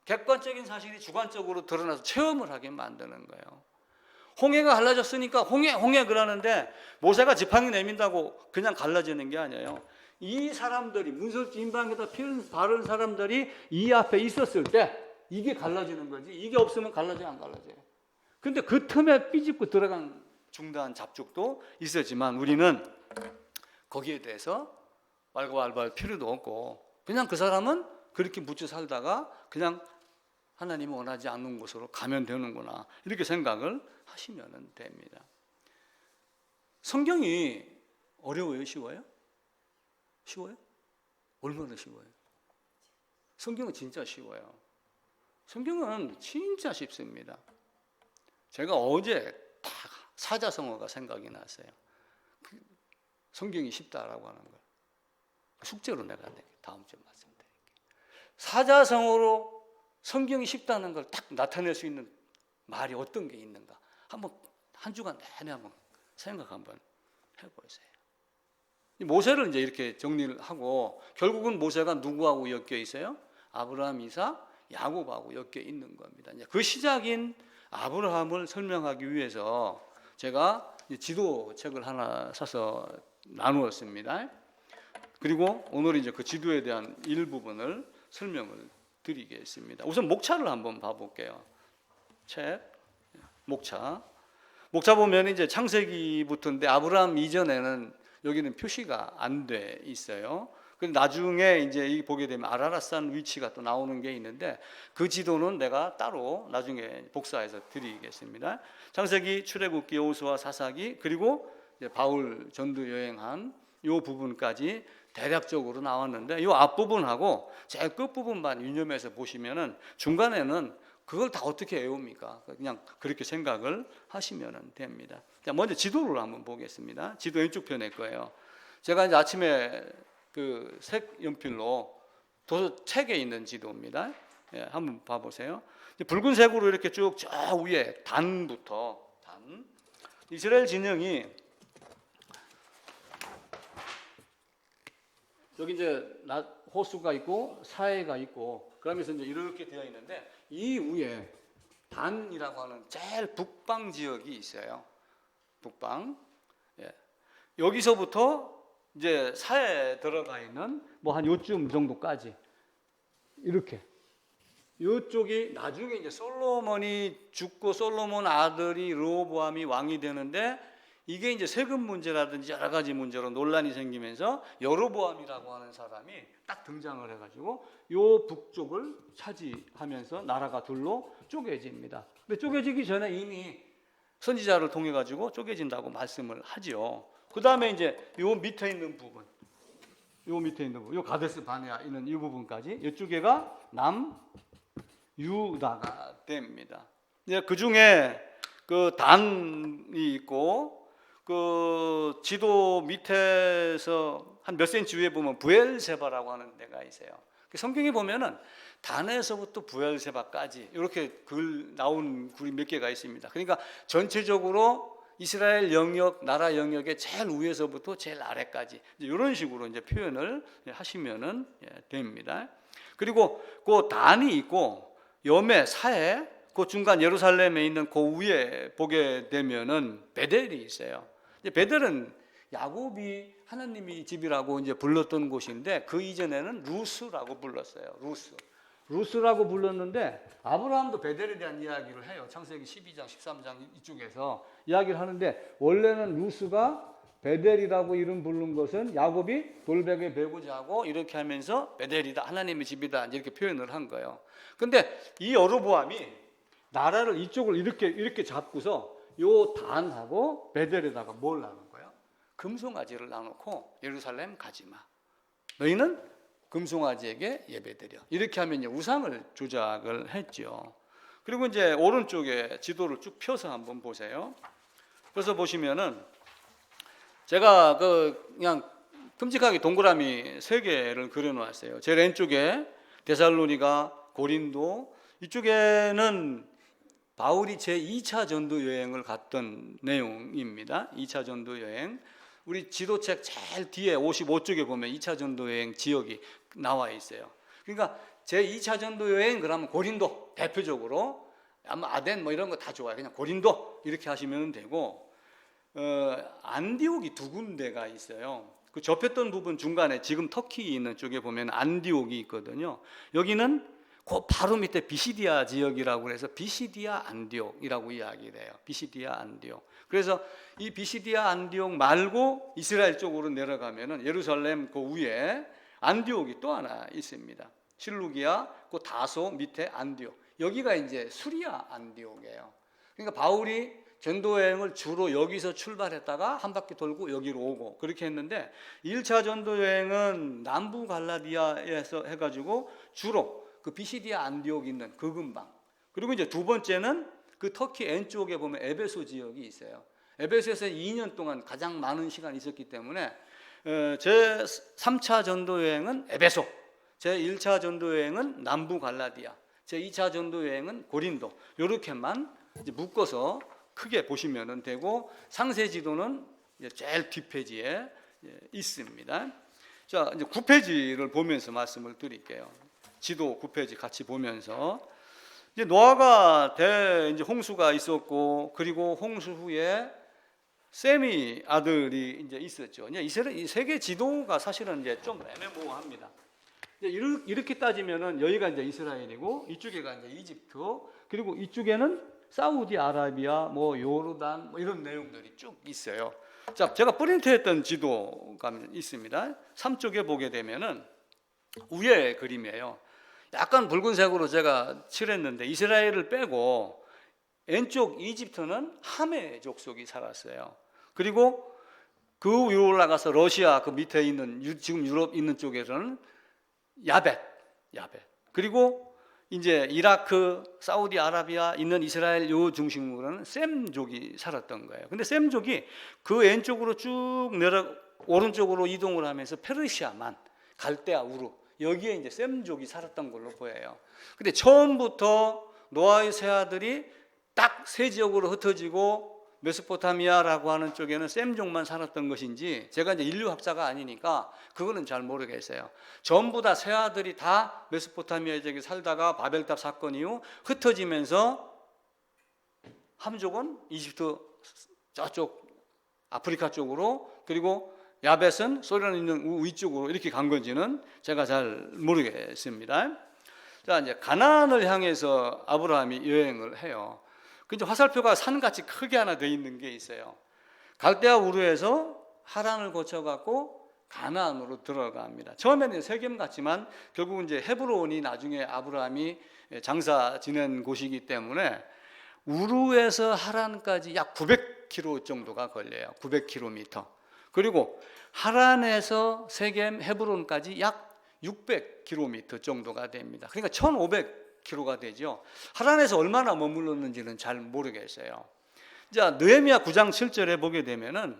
객관적인 사실이 주관적으로 드러나서 체험을 하게 만드는 거예요. 홍해가 갈라졌으니까 홍해 그러는데 모세가 지팡이 내민다고 그냥 갈라지는 게 아니에요. 이 사람들이 문설주 인방에다 피 바른 사람들이 이 앞에 있었을 때 이게 갈라지는 거지. 이게 없으면 갈라져 안 갈라져요. 근데 그 틈에 삐집고 들어간 중대한 잡죽도 있었지만 우리는 거기에 대해서 왈가왈부할 필요도 없고 그냥 그 사람은 그렇게 묻혀 살다가 그냥 하나님이 원하지 않는 곳으로 가면 되는구나, 이렇게 생각을 하시면 됩니다. 성경이 어려워요? 쉬워요? 쉬워요? 얼마나 쉬워요? 성경은 진짜 쉬워요. 성경은 진짜 쉽습니다. 제가 어제 딱 사자성어가 생각이 났어요. 성경이 쉽다라고 하는 걸 숙제로 내가 다음 주에 말씀드릴게요. 사자성어로 성경이 쉽다는 걸 딱 나타낼 수 있는 말이 어떤 게 있는가, 한번 한 주간 내내 한번 생각 한번 해보세요. 모세를 이제 이렇게 정리를 하고 결국은 모세가 누구하고 엮여 있어요? 아브라함, 이삭, 야곱하고 엮여 있는 겁니다. 이제 그 시작인 아브라함을 설명하기 위해서 제가 지도책을 하나 사서 나누었습니다. 그리고 오늘 이제 그 지도에 대한 일부분을 설명을 드리겠습니다. 우선 목차를 한번 봐볼게요. 책, 목차 보면 이제 창세기부터인데 아브라함 이전에는 여기는 표시가 안 돼 있어요. 근데 나중에 이제 보게 되면 아라랏산 위치가 또 나오는 게 있는데 그 지도는 내가 따로 나중에 복사해서 드리겠습니다. 창세기, 출애굽기, 여호수아, 사사기, 그리고 이제 바울 전도 여행한 이 부분까지 대략적으로 나왔는데 이 앞부분하고 제일 끝부분만 유념해서 보시면은 중간에는 그걸 다 어떻게 외웁니까? 그냥 그렇게 생각을 하시면 됩니다. 자, 먼저 지도를 한번 보겠습니다. 지도 왼쪽 편에 거예요. 제가 이제 아침에 그 색 연필로 책에 있는 지도입니다. 예, 한번 봐보세요. 붉은색으로 이렇게 쭉 저 위에 단부터 이스라엘 진영이 여기 이제 호수가 있고 사해가 있고 그러면서 이제 이렇게 되어 있는데 이 위에 단이라고 하는 제일 북방 지역이 있어요. 북방. 예. 여기서부터 이제 사해에 들어가 있는 뭐 한 요쯤 정도까지 이렇게. 이쪽이 나중에 이제 솔로몬이 죽고 솔로몬 아들이 르호보암이 왕이 되는데 이게 이제 세금 문제라든지 여러 가지 문제로 논란이 생기면서 여로보암이라고 하는 사람이 딱 등장을 해가지고 요 북쪽을 차지하면서 나라가 둘로 쪼개집니다. 근데 쪼개지기 전에 이미 선지자를 통해 가지고 쪼개진다고 말씀을 하죠. 그 다음에 이제 요 밑에 있는 부분, 요 가데스 바네아 있는 이 부분까지 이쪽에가 남유다가 됩니다. 그 중에 그 단이 있고 그 지도 밑에서 한 몇 센치 위에 보면 부엘세바라고 하는 데가 있어요. 성경에 보면은 단에서부터 부엘세바까지 이렇게 글 나온 글이 몇 개가 있습니다. 그러니까 전체적으로 이스라엘 영역, 나라 영역의 제일 위에서부터 제일 아래까지 이런 식으로 이제 표현을 하시면은 됩니다. 그리고 그 단이 있고 염해, 사해, 그 중간 예루살렘에 있는 그 위에 보게 되면은 베델이 있어요. 베델은 야곱이 하나님이 집이라고 이제 불렀던 곳인데 그 이전에는 루스라고 불렀어요. 루스라고 불렀는데 아브라함도 베델에 대한 이야기를 해요. 창세기 12장, 13장 이쪽에서 이야기를 하는데 원래는 루스가 베델이라고 이름 부른 것은 야곱이 돌베개 메고자 하고 이렇게 하면서 베델이다, 하나님의 집이다 이렇게 표현을 한 거예요. 근데 이 여로보암이 나라를 이쪽을 이렇게 잡고서 요 단하고 베델에다가 뭘 나눈 거예요? 금송아지를 나놓고 예루살렘 가지 마. 너희는 금송아지에게 예배드려. 이렇게 하면 이제 우상을 조작을 했죠. 그리고 이제 오른쪽에 지도를 쭉 펴서 한번 보세요. 그래서 보시면은 제가 그냥 끔찍하게 동그라미 3개를 그려놓았어요. 제일 왼쪽에 데살로니가, 고린도, 이쪽에는 바울이 제2차 전도 여행을 갔던 내용입니다. 2차 전도 여행. 우리 지도책 제일 뒤에 55쪽에 보면 2차 전도 여행 지역이 나와 있어요. 그러니까 제2차 전도 여행 그러면 고린도 대표적으로, 아마 아덴 뭐 이런 거 다 좋아요. 그냥 고린도 이렇게 하시면 되고, 안디옥이 2군데가 있어요. 그 접혔던 부분 중간에 지금 터키 있는 쪽에 보면 안디옥이 있거든요. 여기는 그 바로 밑에 비시디아 지역이라고 해서 비시디아 안디옥이라고 이야기를 해요. 비시디아 안디옥. 그래서 이 비시디아 안디옥 말고 이스라엘 쪽으로 내려가면은 예루살렘 그 위에 안디옥이 또 하나 있습니다. 실루기아, 그 다소 밑에 안디옥. 여기가 이제 수리아 안디옥이에요. 그러니까 바울이 전도여행을 주로 여기서 출발했다가 한 바퀴 돌고 여기로 오고 그렇게 했는데 1차 전도여행은 남부 갈라디아에서 해가지고 주로 그 비시디아 안디옥 있는 그 근방, 그리고 이제 두 번째는 그 터키 N쪽에 보면 에베소 지역이 있어요. 에베소에서 2년 동안 가장 많은 시간이 있었기 때문에 제 3차 전도여행은 에베소, 제 1차 전도여행은 남부 갈라디아, 제 2차 전도여행은 고린도, 이렇게만 이제 묶어서 크게 보시면 되고, 상세 지도는 제일 뒷페이지에 있습니다. 자, 이제 9페이지를 보면서 말씀을 드릴게요. 지도 9페이지 같이 보면서, 이제 노아가 이제 홍수가 있었고, 그리고 홍수 후에 셈이 아들이 이제 있었죠. 이스라엘 이 세계 지도가 사실은 이제 좀 애매모호합니다. 이렇게 따지면은 여기가 이제 이스라엘이고, 이쪽에가 이제 이집트, 그리고 이쪽에는 사우디아라비아, 뭐 요르단, 뭐 이런 내용들이 쭉 있어요. 자, 제가 프린트했던 지도가 있습니다. 3쪽에 보게 되면은 위에 그림이에요. 약간 붉은색으로 제가 칠했는데 이스라엘을 빼고 왼쪽 이집트는 함의 족속이 살았어요. 그리고 그 위로 올라가서 러시아 그 밑에 있는 지금 유럽 있는 쪽에서는 야벳. 그리고 이제 이라크, 사우디아라비아 있는 이스라엘 요 중심으로는 셈족이 살았던 거예요. 근데 셈족이 그 왼쪽으로 쭉 오른쪽으로 이동을 하면서 페르시아만, 갈대아, 우르, 여기에 이제 셈족이 살았던 걸로 보여요. 근데 처음부터 노아의 세 아들이 딱 세 지역으로 흩어지고 메소포타미아라고 하는 쪽에는 셈족만 살았던 것인지, 제가 이제 인류학자가 아니니까 그거는 잘 모르겠어요. 전부 다 세 아들이 다 메소포타미아 지역에 살다가 바벨탑 사건 이후 흩어지면서 함족은 이집트 저쪽 아프리카 쪽으로, 그리고 야벳은 소련 있는 위쪽으로 이렇게 간 건지는 제가 잘 모르겠습니다. 자, 이제 가나안을 향해서 아브라함이 여행을 해요. 근데 화살표가 산같이 크게 하나 돼 있는 게 있어요. 갈대아 우르에서 하란을 거쳐갖고 가나안으로 들어갑니다. 처음에는 세겜 같지만 결국은 이제 헤브론이 나중에 아브라함이 장사 지낸 곳이기 때문에 우르에서 하란까지 약 900km 정도가 걸려요. 900km. 그리고 하란에서 세겜, 헤브론까지 약 600km 정도가 됩니다. 그러니까 1500km가 되죠. 하란에서 얼마나 머물렀는지는 잘 모르겠어요. 자, 느헤미야 9장 7절에 보게 되면은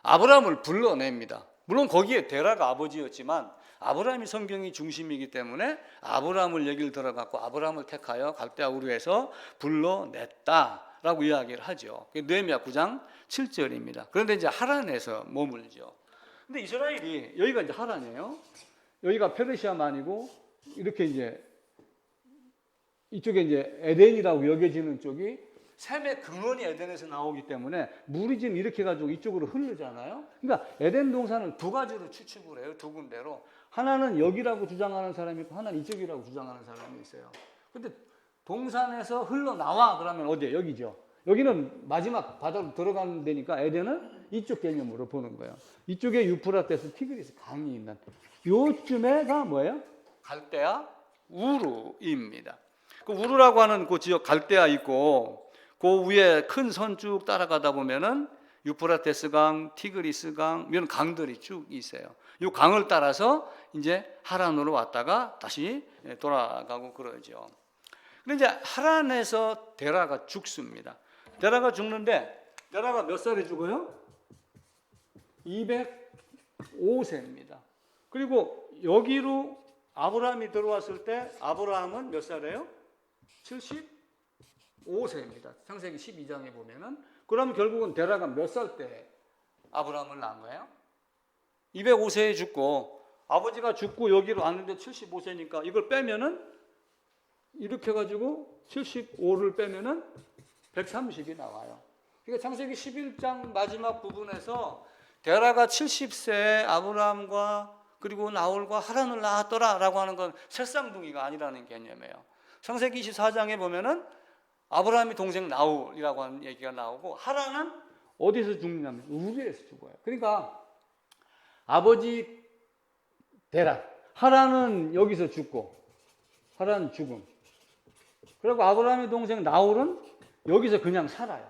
아브라함을 불러냅니다. 물론 거기에 데라가 아버지였지만 아브라함이 성경이 중심이기 때문에 아브라함을 얘기를 들어갖고 아브라함을 택하여 갈대아 우르에서 불러냈다라고 이야기를 하죠. 느헤미야 9장 7절입니다. 그런데 이제 하란에서 머물죠. 근데 이스라엘이 여기가 이제 하란이에요. 여기가 페르시아만이고, 이렇게 이제 이쪽에 이제 에덴이라고 여겨지는 쪽이 셈의 근원이 에덴에서 나오기 때문에 물이 지금 이렇게 가지고 이쪽으로 흐르잖아요. 그러니까 에덴 동산을 두 가지로 추측을 해요. 두 군데로. 하나는 여기라고 주장하는 사람이 있고 하나는 이쪽이라고 주장하는 사람이 있어요. 근데 동산에서 흘러나와 그러면 어디에? 여기죠. 여기는 마지막 바다로 들어가는 데니까 에덴은 이쪽 개념으로 보는 거예요. 이쪽에 유프라테스, 티그리스 강이 있는 요쯤에가 뭐예요? 갈대아 우르입니다. 그 우르라고 하는 그 지역 갈대아 있고, 그 위에 큰 선 쭉 따라가다 보면은 유프라테스 강, 티그리스 강 이런 강들이 쭉 있어요. 이 강을 따라서 이제 하란으로 왔다가 다시 돌아가고 그러죠. 근데 이제 하란에서 데라가 죽습니다. 데라가 죽는데 데라가 몇 살에 죽어요? 205세입니다. 그리고 여기로 아브라함이 들어왔을 때 아브라함은 몇 살이에요? 75세입니다. 창세기 12장에 보면은. 그럼 결국은 데라가 몇 살 때 아브라함을 낳은 거예요? 205세에 죽고 아버지가 죽고 여기로 왔는데 75세니까 이걸 빼면은 이렇게 해가지고 75를 빼면은 130이 나와요. 그러니까 창세기 11장 마지막 부분에서 데라가 70세에 아브라함과 그리고 나홀과 하란을 낳았더라라고 하는 건 새쌍둥이가 아니라는 개념이에요. 창세기 24장에 보면은 아브라함이 동생 나홀이라고 하는 얘기가 나오고 하란은 어디서 죽냐면 우르에서 죽어요. 그러니까 아버지 데라, 하란은 여기서 죽고 하란 죽음. 그리고 아브라함의 동생 나홀은 여기서 그냥 살아요.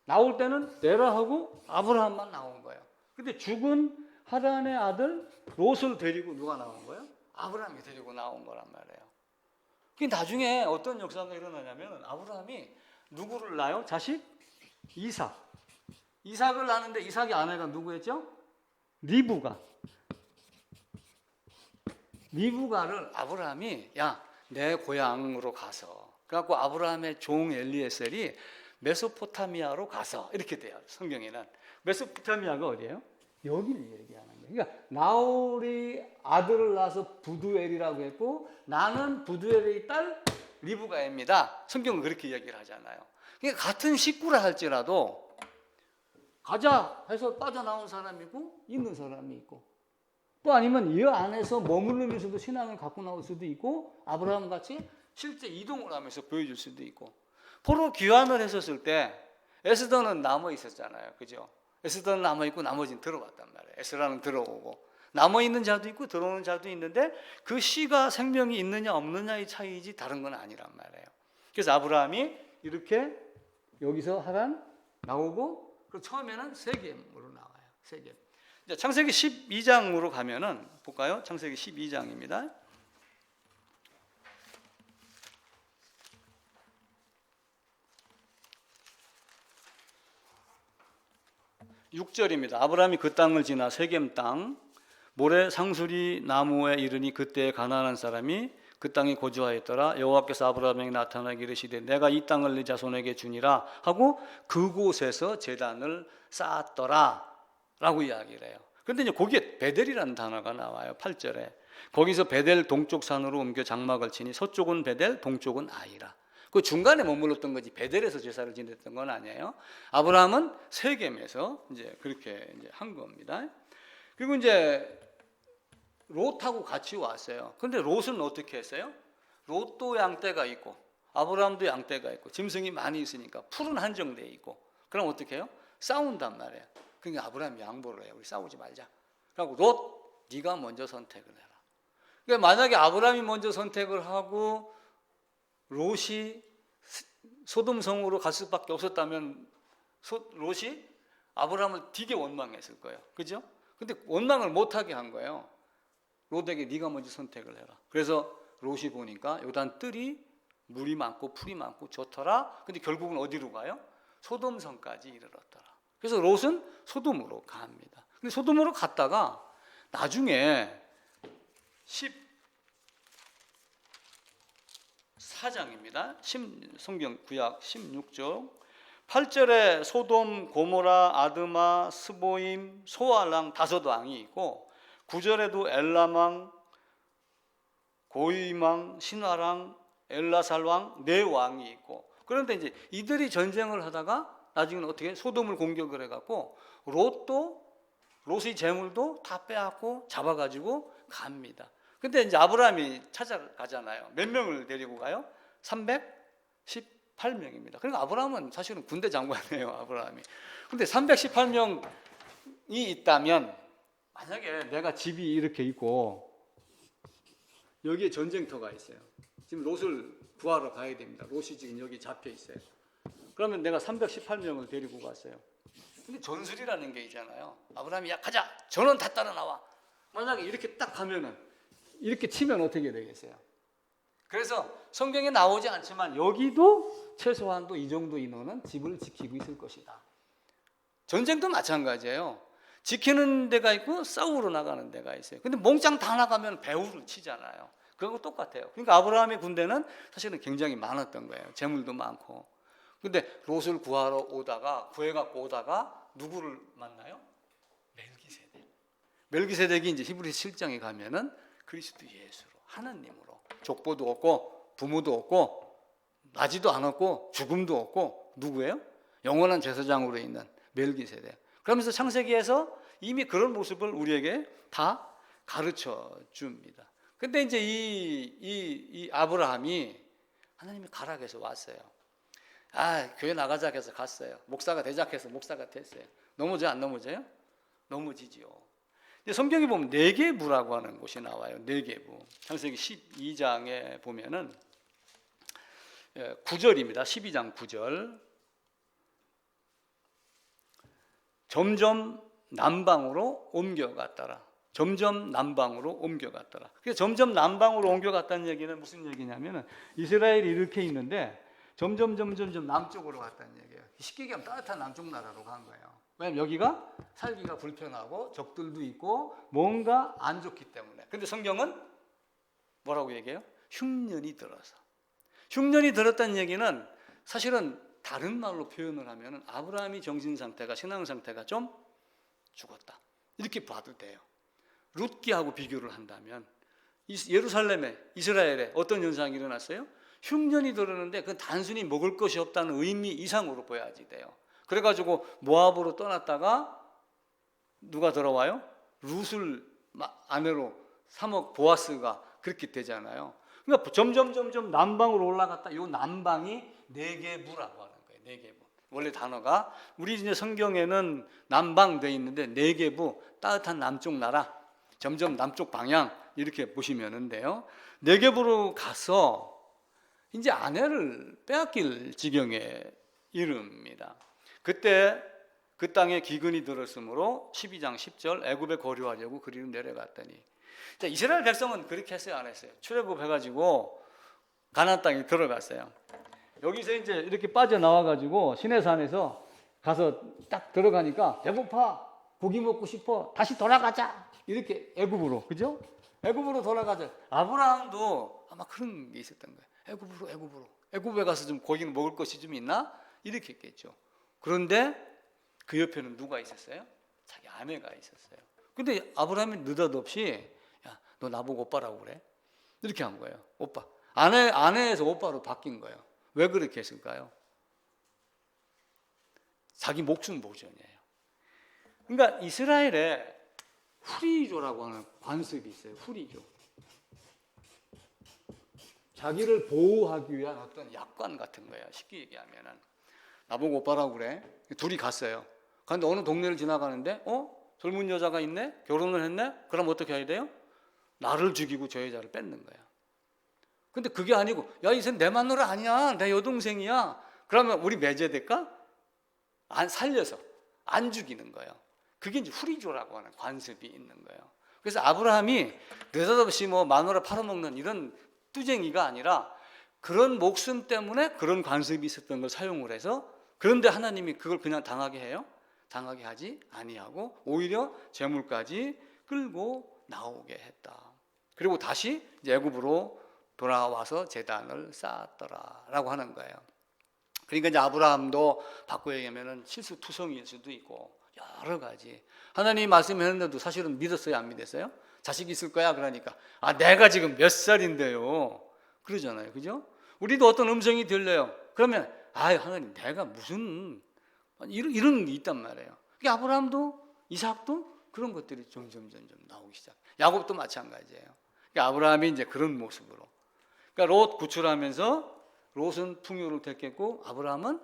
나올 때는 데라하고 아브라함만 나온 거예요. 근데 죽은 하란의 아들 롯을 데리고 누가 나온 거예요? 아브라함이 데리고 나온 거란 말이에요. 그 나중에 어떤 역사가 일어나냐면 아브라함이 누구를 낳아요? 자식? 이삭. 이삭을 낳는데 이삭의 아내가 누구였죠? 리브가. 리브가를 아브라함이 내 고향으로 가서 그래갖고 아브라함의 종 엘리에셀이 메소포타미아로 가서 이렇게 돼요. 성경에는 메소포타미아가 어디예요? 여기를 얘기하는 거예요. 그러니까 나홀이 아들을 낳아서 부두엘이라고 했고 나는 부두엘의 딸 리브가입니다. 성경은 그렇게 이야기를 하잖아요. 그러니까 같은 식구라 할지라도 가자 해서 빠져나온 사람이 있고 있는 사람이 있고 또 아니면 이 안에서 머무르면서도 신앙을 갖고 나올 수도 있고 아브라함 같이 실제 이동을 하면서 보여줄 수도 있고 포로 귀환을 했었을 때 에스더는 남아 있었잖아요. 그죠? 에스더는 남아 있고 나머지는 들어왔단 말이에요. 에스라는 들어오고 남아 있는 자도 있고 들어오는 자도 있는데 그 씨가 생명이 있느냐 없느냐의 차이지 다른 건 아니란 말이에요. 그래서 아브라함이 이렇게 여기서 하란 나오고 그 처음에는 세겜으로 나와요. 세겜. 이제 창세기 12장으로 가면은 볼까요? 창세기 12장입니다. 6절입니다. 아브라함이 그 땅을 지나 세겜 땅 모래 상수리 나무에 이르니 그때 가나안 사람이 그 땅에 거주하였더라. 여호와께서 아브라함에게 나타나기 이르시되 내가 이 땅을 네 자손에게 주니라 하고 그곳에서 제단을 쌓았더라 라고 이야기를 해요. 그런데 이제 거기에 베델이라는 단어가 나와요. 8절에 거기서 베델 동쪽 산으로 옮겨 장막을 치니 서쪽은 베델 동쪽은 아이라. 그 중간에 머물렀던 거지 베델에서 제사를 지냈던 건 아니에요. 아브라함은 세겜에서 이제 그렇게 이제 한 겁니다. 그리고 이제 롯하고 같이 왔어요. 그런데 롯은 어떻게 했어요? 롯도 양떼가 있고 아브라함도 양떼가 있고 짐승이 많이 있으니까 풀은 한정돼 있고 그럼 어떻게 해요? 싸운단 말이에요. 그러니까 아브라함이 양보를 해요. 우리 싸우지 말자. 그리고 롯 네가 먼저 선택을 해라. 그러니까 만약에 아브라함이 먼저 선택을 하고 롯이 소돔성으로 갈 수밖에 없었다면 롯이 아브라함을 되게 원망했을 거예요. 그죠? 근데 원망을 못하게 한 거예요. 롯에게 네가 먼저 선택을 해라. 그래서 롯이 보니까 요단 뜰이 물이 많고 풀이 많고 좋더라. 근데 결국은 어디로 가요? 소돔성까지 이르렀더라. 그래서 롯은 소돔으로 갑니다. 근데 소돔으로 갔다가 나중에 14장입니다. 성경 구약 16장 8절에 소돔, 고모라, 아드마, 스보임, 소알랑 5왕이 있고 9절에도 엘람왕, 고이망, 신화랑, 엘라살왕 4왕이 있고 그런데 이제 이들이 전쟁을 하다가 나중에는 어떻게 소돔을 공격을 해갖고 롯의 재물도 다 빼앗고 잡아가지고 갑니다. 근데 이제 아브라함이 찾아가잖아요. 몇 명을 데리고 가요? 318명입니다. 그러니까 아브라함은 사실은 군대 장관이에요. 아브라함이. 근데 318명이 있다면 만약에 내가 집이 이렇게 있고 여기에 전쟁터가 있어요. 지금 롯을 구하러 가야 됩니다. 롯이 지금 여기 잡혀 있어요. 그러면 내가 318명을 데리고 갔어요. 근데 전술이라는 게 있잖아요. 아브라함이 야 가자. 전원 다 따라 나와. 만약에 이렇게 딱 가면은 이렇게 치면 어떻게 되겠어요? 그래서 성경에 나오지 않지만 여기도 최소한도 이 정도 인원은 집을 지키고 있을 것이다. 전쟁도 마찬가지예요. 지키는 데가 있고 싸우러 나가는 데가 있어요. 근데 몽땅 다 나가면 배후를 치잖아요. 그거 똑같아요. 그러니까 아브라함의 군대는 사실은 굉장히 많았던 거예요. 재물도 많고. 근데 롯을 구해갖고 오다가 누구를 만나요? 멜기세덱. 멜기세덱이 이제 히브리서 7장에 가면은 그리스도 예수로, 하나님으로, 족보도 없고 부모도 없고 나지도 않았고 죽음도 없고 누구예요? 영원한 제사장으로 있는 멜기세덱. 그러면서 창세기에서 이미 그런 모습을 우리에게 다 가르쳐 줍니다. 근데 이제 이 아브라함이 하나님이 가라 해서 왔어요. 교회 나가자 해서 갔어요. 목사가 되자 해서 목사가 됐어요. 넘어져 안 넘어져요? 넘어지지요. 성경에 보면 네게부라고 하는 곳이 나와요. 네게부. 창세기 12장에 보면은 9절입니다. 12장 9절. 점점 남방으로 옮겨갔더라. 점점 남방으로 옮겨갔더라. 그래서 점점 남방으로 옮겨갔다는 얘기는 무슨 얘기냐면은 이스라엘이 이렇게 있는데 점점 남쪽으로 갔다는 얘기예요. 쉽게 얘기하면 따뜻한 남쪽 나라로 간 거예요. 왜냐면 여기가 살기가 불편하고 적들도 있고 뭔가 안 좋기 때문에. 근데 성경은 뭐라고 얘기해요? 흉년이 들어서. 흉년이 들었다는 얘기는 사실은 다른 말로 표현을 하면 아브라함이 정신 상태가, 신앙 상태가 좀 죽었다. 이렇게 봐도 돼요. 룻기하고 비교를 한다면 예루살렘에, 이스라엘에 어떤 현상이 일어났어요? 흉년이 들었는데 그건 단순히 먹을 것이 없다는 의미 이상으로 보여야지 돼요. 그래가지고 모압으로 떠났다가 누가 들어와요? 룻을 아내로 삼어 보아스가 그렇게 되잖아요. 그러니까 점점 남방으로 올라갔다. 이 남방이 네게부라고 하는 거예요. 네게부. 원래 단어가 우리 이제 성경에는 남방 돼 있는데 네게부, 따뜻한 남쪽 나라, 점점 남쪽 방향 이렇게 보시면 돼요. 네게부로 가서 이제 아내를 빼앗길 지경에 이릅니다. 그때 그 땅에 기근이 들었으므로 12장 10절 애굽에 거류하려고 그리로 내려갔더니, 자, 이스라엘 백성은 그렇게 했어요, 안 했어요? 출애굽해가지고 가나안 땅에 들어갔어요. 여기서 이제 이렇게 빠져나와가지고 시내산에서 가서 딱 들어가니까 배고파, 고기 먹고 싶어, 다시 돌아가자, 이렇게 애굽으로, 그죠? 애굽으로 돌아가자. 아브라함도 아마 그런 게 있었던 거예요. 애굽에 가서 좀 고기는 먹을 것이 좀 있나? 이렇게 했겠죠. 그런데 그 옆에는 누가 있었어요? 자기 아내가 있었어요. 근데 아브라함이 느닷없이 야, 너 나보고 오빠라고 그래? 이렇게 한 거예요. 오빠. 아내에서 오빠로 바뀐 거예요. 왜 그렇게 했을까요? 자기 목숨 보전이에요. 그러니까 이스라엘에 후리조라고 하는 관습이 있어요. 후리조. 자기를 보호하기 위한 어떤 약관 같은 거예요. 쉽게 얘기하면은. 나보고 오빠라고 그래. 둘이 갔어요. 그런데 어느 동네를 지나가는데 젊은 여자가 있네? 결혼을 했네? 그럼 어떻게 해야 돼요? 나를 죽이고 저 여자를 뺏는 거야. 근데 그게 아니고 야, 이 사람 내 마누라 아니야. 내 여동생이야. 그러면 우리 매제될까? 안 살려서 안 죽이는 거예요. 그게 이제 후리조라고 하는 관습이 있는 거예요. 그래서 아브라함이 느닷없이 마누라 팔아먹는 이런 뚜쟁이가 아니라 그런 목숨 때문에 그런 관습이 있었던 걸 사용을 해서, 그런데 하나님이 그걸 그냥 당하게 해요? 당하게 하지 아니하고 오히려 재물까지 끌고 나오게 했다. 그리고 다시 애굽으로 돌아와서 제단을 쌓았더라라고 하는 거예요. 그러니까 이제 아브라함도 바꿔 얘기하면 실수투성이일 수도 있고 여러 가지 하나님이 말씀했는데도 사실은 믿었어요, 안 믿었어요? 자식 있을 거야 그러니까 내가 지금 몇 살인데요 그러잖아요, 그죠? 우리도 어떤 음성이 들려요. 그러면 하나님 내가 무슨 이런 게 있단 말이에요. 그러니까 아브라함도 이삭도 그런 것들이 점점 나오기 시작. 야곱도 마찬가지예요. 그러니까 아브라함이 이제 그런 모습으로. 그러니까 롯 구출하면서 롯은 풍요를 택했고 아브라함은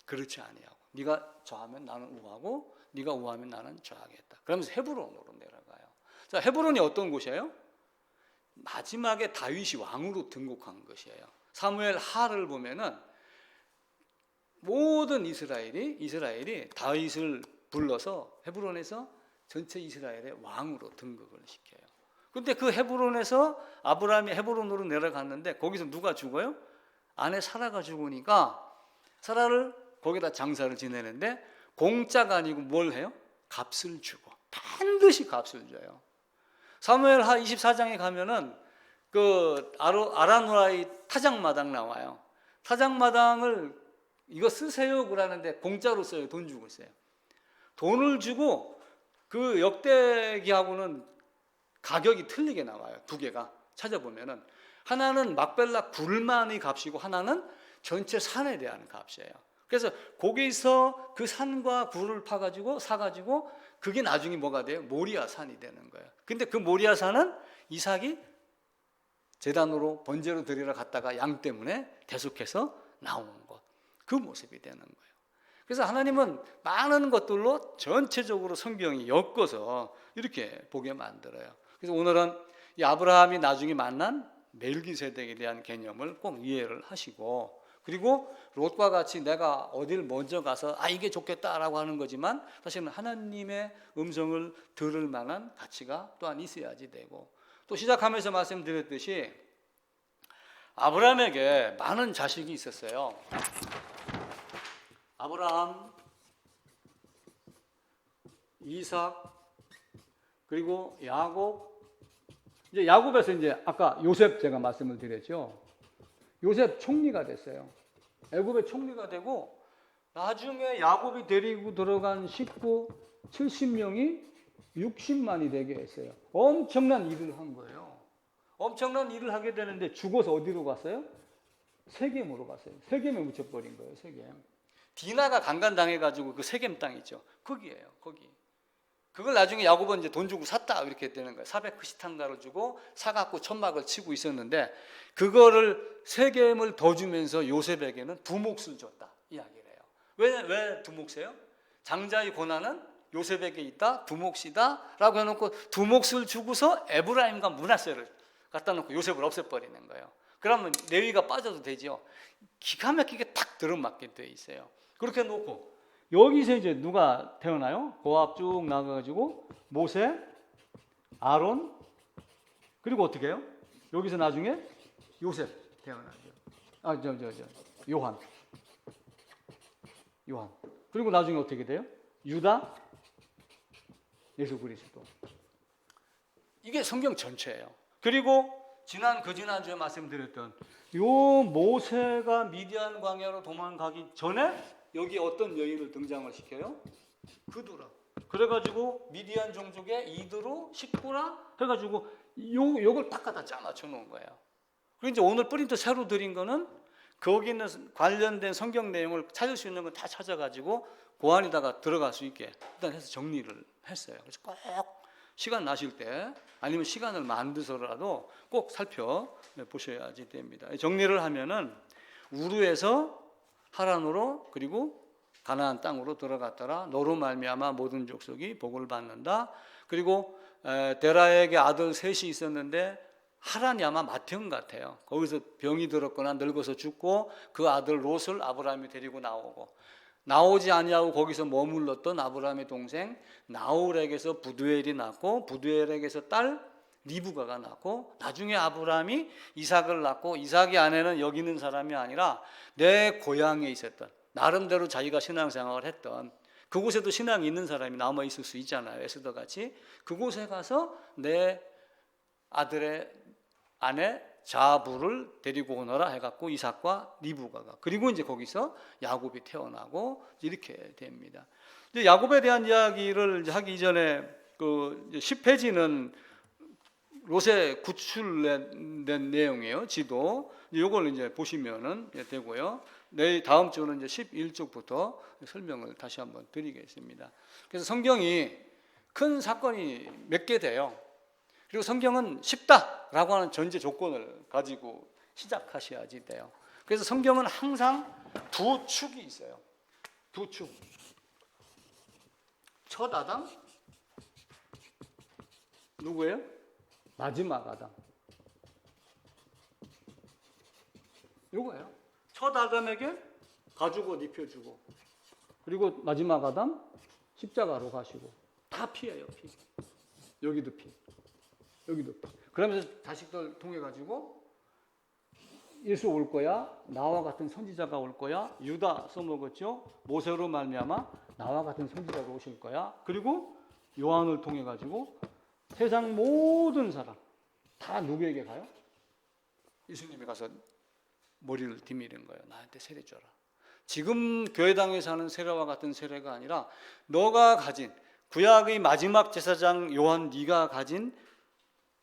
그렇지 아니하고 네가 저하면 나는 우하고 네가 우하면 나는 저하겠다. 그러면서 헤브론으로 내려가요. 자, 헤브론이 어떤 곳이에요? 마지막에 다윗이 왕으로 등극한 것이에요. 사무엘 하를 보면은 모든 이스라엘이 다윗을 불러서 헤브론에서 전체 이스라엘의 왕으로 등극을 시켜요. 근데 그 헤브론에서 아브라함이 헤브론으로 내려갔는데 거기서 누가 죽어요? 아내 사라가 죽으니까 사라를 거기다 장사를 지내는데 공짜가 아니고 뭘 해요? 값을 주고 반드시 값을 줘요. 사무엘하 24장에 가면은 그 아라노라의 타작마당 나와요. 타작마당을 이거 쓰세요 그러는데 공짜로 써요. 돈 주고 써요. 돈을 주고 그 역대기하고는 가격이 틀리게 나와요. 두 개가 찾아보면은 하나는 막벨라 굴만의 값이고 하나는 전체 산에 대한 값이에요. 그래서 거기서 그 산과 굴을 파가지고 사가지고 그게 나중에 뭐가 돼요? 모리아 산이 되는 거예요. 근데 그 모리아 산은 이삭이 제단으로 번제로 드리러 갔다가 양 때문에 대속해서 나온 것. 그 모습이 되는 거예요. 그래서 하나님은 많은 것들로 전체적으로 성경이 엮어서 이렇게 보게 만들어요. 그래서 오늘은 이 아브라함이 나중에 만난 멜기세덱에 대한 개념을 꼭 이해를 하시고, 그리고 롯과 같이 내가 어딜 먼저 가서 이게 좋겠다라고 하는 거지만 사실은 하나님의 음성을 들을 만한 가치가 또한 있어야지 되고, 또 시작하면서 말씀드렸듯이 아브라함에게 많은 자식이 있었어요. 아브라함, 이삭, 그리고 야곱. 이제 야곱에서 이제 아까 요셉 제가 말씀을 드렸죠. 요셉 총리가 됐어요. 애굽의 총리가 되고 나중에 야곱이 데리고 들어간 식구 70명이 60만이 되게 했어요. 엄청난 일을 한 거예요. 엄청난 일을 하게 되는데 죽어서 어디로 갔어요? 세겜으로 갔어요. 세겜에 묻혀버린 거예요. 세겜. 디나가 강간당해가지고 그 세겜 땅 있죠. 거기예요. 거기. 그걸 나중에 야곱은 이제 돈 주고 샀다 이렇게 되는 거예요. 400크시탄가를 주고 사갖고 천막을 치고 있었는데 그거를 세겜을 더 주면서 요셉에게는 두 몫을 줬다 이야기를 해요. 왜 두 몫이에요? 장자의 고난은 요셉에게 있다, 두 몫이다 라고 해놓고 두 몫을 주고서 에브라임과 므낫세를 갖다 놓고 요셉을 없애버리는 거예요. 그러면 레위가 빠져도 되죠. 기가 막히게 탁 들어맞게 돼 있어요. 그렇게 놓고 여기서 이제 누가 태어나요? 고압 쭉 나가가지고 모세, 아론, 그리고 어떻게 해요? 여기서 나중에 요셉 태어나죠. 요한. 그리고 나중에 어떻게 돼요? 유다, 예수 그리스도. 이게 성경 전체예요. 그리고 지난주에 말씀드렸던 요 모세가 미디안 광야로 도망가기 전에 여기 어떤 여인을 등장을 시켜요? 그두라. 그래가지고 미디안 종족의 이드로 식구라 해가지고 요걸 딱 갖다 짜맞춰 놓은 거예요. 그리고 이제 오늘 프린트 새로 드린 거는 거기 있는 관련된 성경 내용을 찾을 수 있는 건 다 찾아가지고 그 안에다가 들어갈 수 있게 일단 해서 정리를 했어요. 그래서 꼭 시간 나실 때 아니면 시간을 만드서라도 꼭 살펴보셔야지 됩니다. 정리를 하면은 우르에서 하란으로 그리고 가나안 땅으로 들어갔더라. 너로 말미암아 모든 족속이 복을 받는다. 그리고 데라에게 아들 셋이 있었는데 하란이 아마 맏형 같아요. 거기서 병이 들었거나 늙어서 죽고 그 아들 롯을 아브라함이 데리고 나오지 아니하고 거기서 머물렀던 아브라함의 동생 나홀에게서 부두엘이 낳고 부두엘에게서 딸 리브가가 낳고 나중에 아브라함이 이삭을 낳고 이삭의 아내는 여기 있는 사람이 아니라 내 고향에 있었던 나름대로 자기가 신앙생활을 했던 그곳에도 신앙이 있는 사람이 남아 있을 수 있잖아요. 에스더 같이 그곳에 가서 내 아들의 아내 자부를 데리고 오너라 해갖고 이삭과 리브가가 그리고 이제 거기서 야곱이 태어나고 이렇게 됩니다. 이제 야곱에 대한 이야기를 하기 이전에 그 10페이지는 롯에 구출된 내용이에요. 지도. 이걸 이제 보시면은 되고요. 내일 다음 주는 이제 11쪽부터 설명을 다시 한번 드리겠습니다. 그래서 성경이 큰 사건이 몇 개 돼요. 그리고 성경은 쉽다라고 하는 전제 조건을 가지고 시작하셔야지 돼요. 그래서 성경은 항상 두 축이 있어요. 두 축. 첫 아담 누구예요? 마지막 아담. 요거예요. 첫 아담에게 가죽 옷 입혀주고, 그리고 마지막 아담 십자가로 가시고, 다 피예요, 피. 여기도 피, 여기도 피. 그러면서 자식들 통해 가지고 예수 올 거야, 나와 같은 선지자가 올 거야, 유다 써먹었죠. 모세로 말미암아 나와 같은 선지자가 오실 거야. 그리고 요한을 통해 가지고 세상 모든 사람 다 누구에게 가요? 예수님이 가서 머리를 디미는 거예요. 나한테 세례 줘라. 지금 교회당에 사는 세례와 같은 세례가 아니라 너가 가진 구약의 마지막 제사장 요한, 네가 가진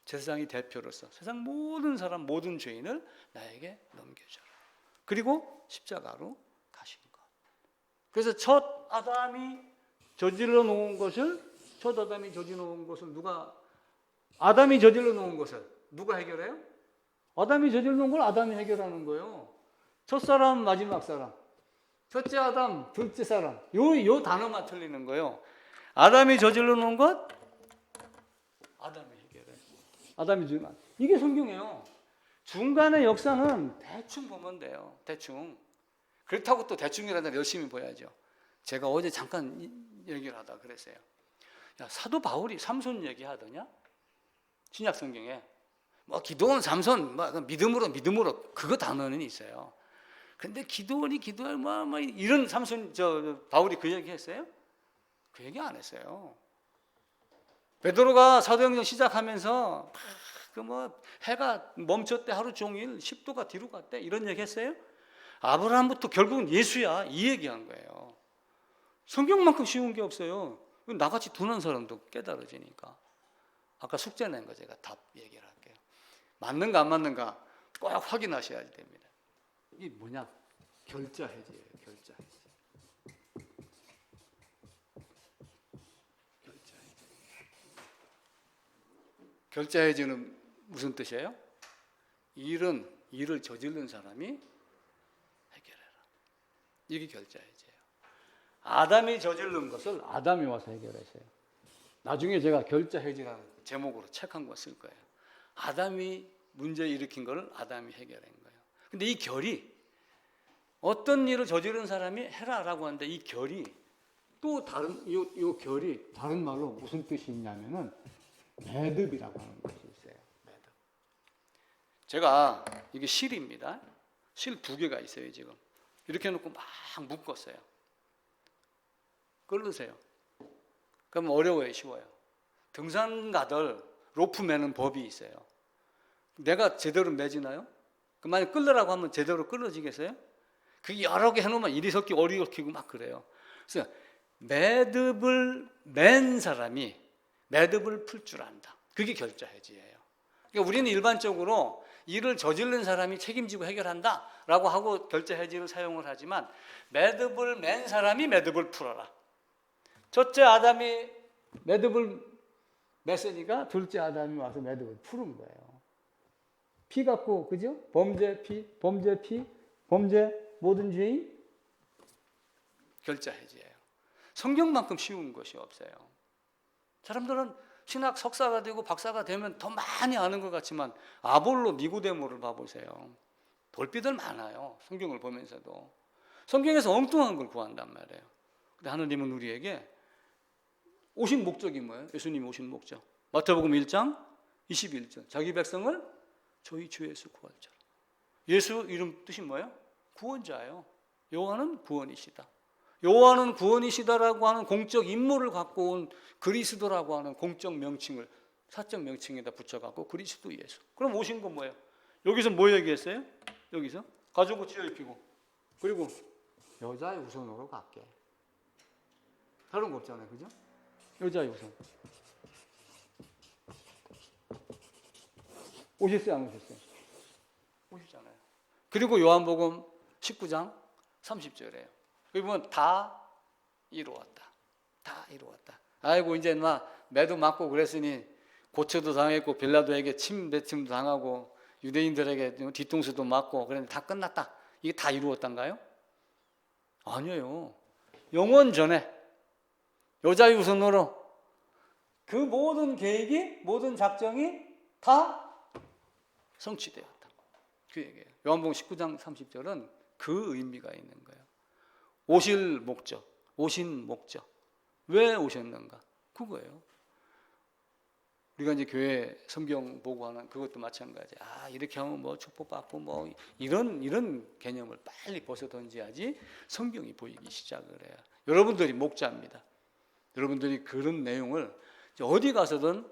제사장의 대표로서 세상 모든 사람, 모든 죄인을 나에게 넘겨줘라. 그리고 십자가로 가신 것. 그래서 첫 아담이 저질러 놓은 것을 아담이 저질러 놓은 것을 누가 해결해요? 아담이 저질러 놓은 걸 아담이 해결하는 거예요. 첫 사람, 마지막 사람. 첫째 아담, 둘째 사람. 요 단어만 틀리는 거예요. 아담이 저질러 놓은 것, 아담이 해결해. 아담이 저질러. 이게 성경이에요. 중간의 역사는 대충 보면 돼요. 대충. 그렇다고 또 대충이라도 열심히 봐야죠. 제가 어제 잠깐 얘기를 하다 그랬어요. 야, 사도 바울이 삼손 얘기하더냐? 신약 성경에. 뭐 기도원, 삼손, 뭐 믿음으로 그거 단어는 있어요. 근데 기도원이 기도할 뭐 이런 삼손 바울이 그 얘기 했어요? 그 얘기 안 했어요. 베드로가 사도행전 시작하면서 그 뭐 해가 멈췄대, 하루 종일 10도가 뒤로 갔대, 이런 얘기 했어요? 아브라함부터 결국은 예수야, 이 얘기한 거예요. 성경만큼 쉬운 게 없어요. 나같이 둔한 사람도 깨달아지니까. 아까 숙제 낸 거 제가 답 얘기를 할게요. 맞는가 안 맞는가 꼭 확인하셔야 됩니다. 이게 뭐냐? 결자 해지예요. 결자 해지. 결자 해지. 결자 해지는 무슨 뜻이에요? 일을 저지른 사람이 해결해라. 이게 결자 해지예요. 아담이 저지른 것을 아담이 와서 해결했어요. 나중에 제가 결자 해지라는 제목으로 책 한 권 쓸 거예요. 아담이 문제 일으킨 걸 아담이 해결한 거예요. 근데 이 결이 어떤 일을 저지른 사람이 해라라고 하는데 이 결이 또 다른 요 결이 다른 말로 무슨 뜻이 있냐면은 매듭이라고 하는 것이 있어요. 매듭. 제가 이게 실입니다. 실 2개가 있어요, 지금. 이렇게 해놓고 막 묶었어요. 끌으세요. 그럼 어려워요, 쉬워요? 등산가들 로프 매는 법이 있어요. 내가 제대로 매지나요? 만약 끌으라고 하면 제대로 끌어지겠어요? 그게 여러 개 해놓으면 이리 섞이고 어리 섞이고 막 그래요. 그래서 매듭을 맨 사람이 매듭을 풀 줄 안다. 그게 결자 해지예요. 그러니까 우리는 일반적으로 일을 저지른 사람이 책임지고 해결한다라고 하고 결자 해지를 사용을 하지만 매듭을 맨 사람이 매듭을 풀어라. 첫째 아담이 매듭을 맸으니까 둘째 아담이 와서 매듭을 푸는 거예요. 피 갖고, 그죠? 범죄 모든 죄인 결자 해지예요. 성경만큼 쉬운 것이 없어요. 사람들은 신학 석사가 되고 박사가 되면 더 많이 아는 것 같지만 아볼로 니고데모를 봐보세요. 돌비들 많아요. 성경을 보면서도 성경에서 엉뚱한 걸 구한단 말이에요. 근데 하나님은 우리에게 오신 목적이 뭐예요? 예수님이 오신 목적. 마태복음 1장 21절. 자기 백성을 저희 주 예수 구할 자라. 예수 이름 뜻이 뭐예요? 구원자예요. 여호와는 구원이시다. 여호와는 구원이시다라고 하는 공적 임무를 갖고 온 그리스도라고 하는 공적 명칭을 사적 명칭에다 붙여갖고 그리스도 예수. 그럼 오신 건 뭐예요? 여기서 뭐 얘기했어요? 여기서 가죽 옷 찢어 입히고 그리고 여자의 우선으로 갈게. 다른 거 없잖아요, 그죠? 여자의 우선. 오셨어요, 안 오셨어요? 오셨잖아요. 그리고 요한복음 19장 30절에요. 여기 보면 다 이루었다. 다 이루었다. 아이고 이제 매도 맞고 그랬으니 고초도 당했고 빌라도에게 침뱉음도 당하고 유대인들에게 뒤통수도 맞고 그랬는데 다 끝났다. 이게 다 이루었단가요? 아니에요. 영원 전에 여자의 우선으로 그 모든 계획이 모든 작정이 다 성취되었다. 그 얘기예요. 요한복음 19장 30절은 그 의미가 있는 거예요. 오실 목적, 오신 목적. 왜 오셨는가? 그거예요. 우리가 이제 교회 성경 보고 하는 그것도 마찬가지. 이렇게 하면 뭐 축복받고 뭐 이런 개념을 빨리 벗어던져야지 성경이 보이기 시작을 해요. 여러분들이 목자입니다. 여러분들이 그런 내용을 어디 가서든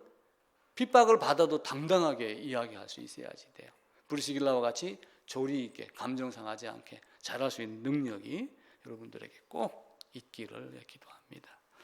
핍박을 받아도 당당하게 이야기할 수 있어야지 돼요. 브리스길라와 같이 조리 있게 감정 상하지 않게 잘할 수 있는 능력이 여러분들에게 꼭 있기를 기도합니다.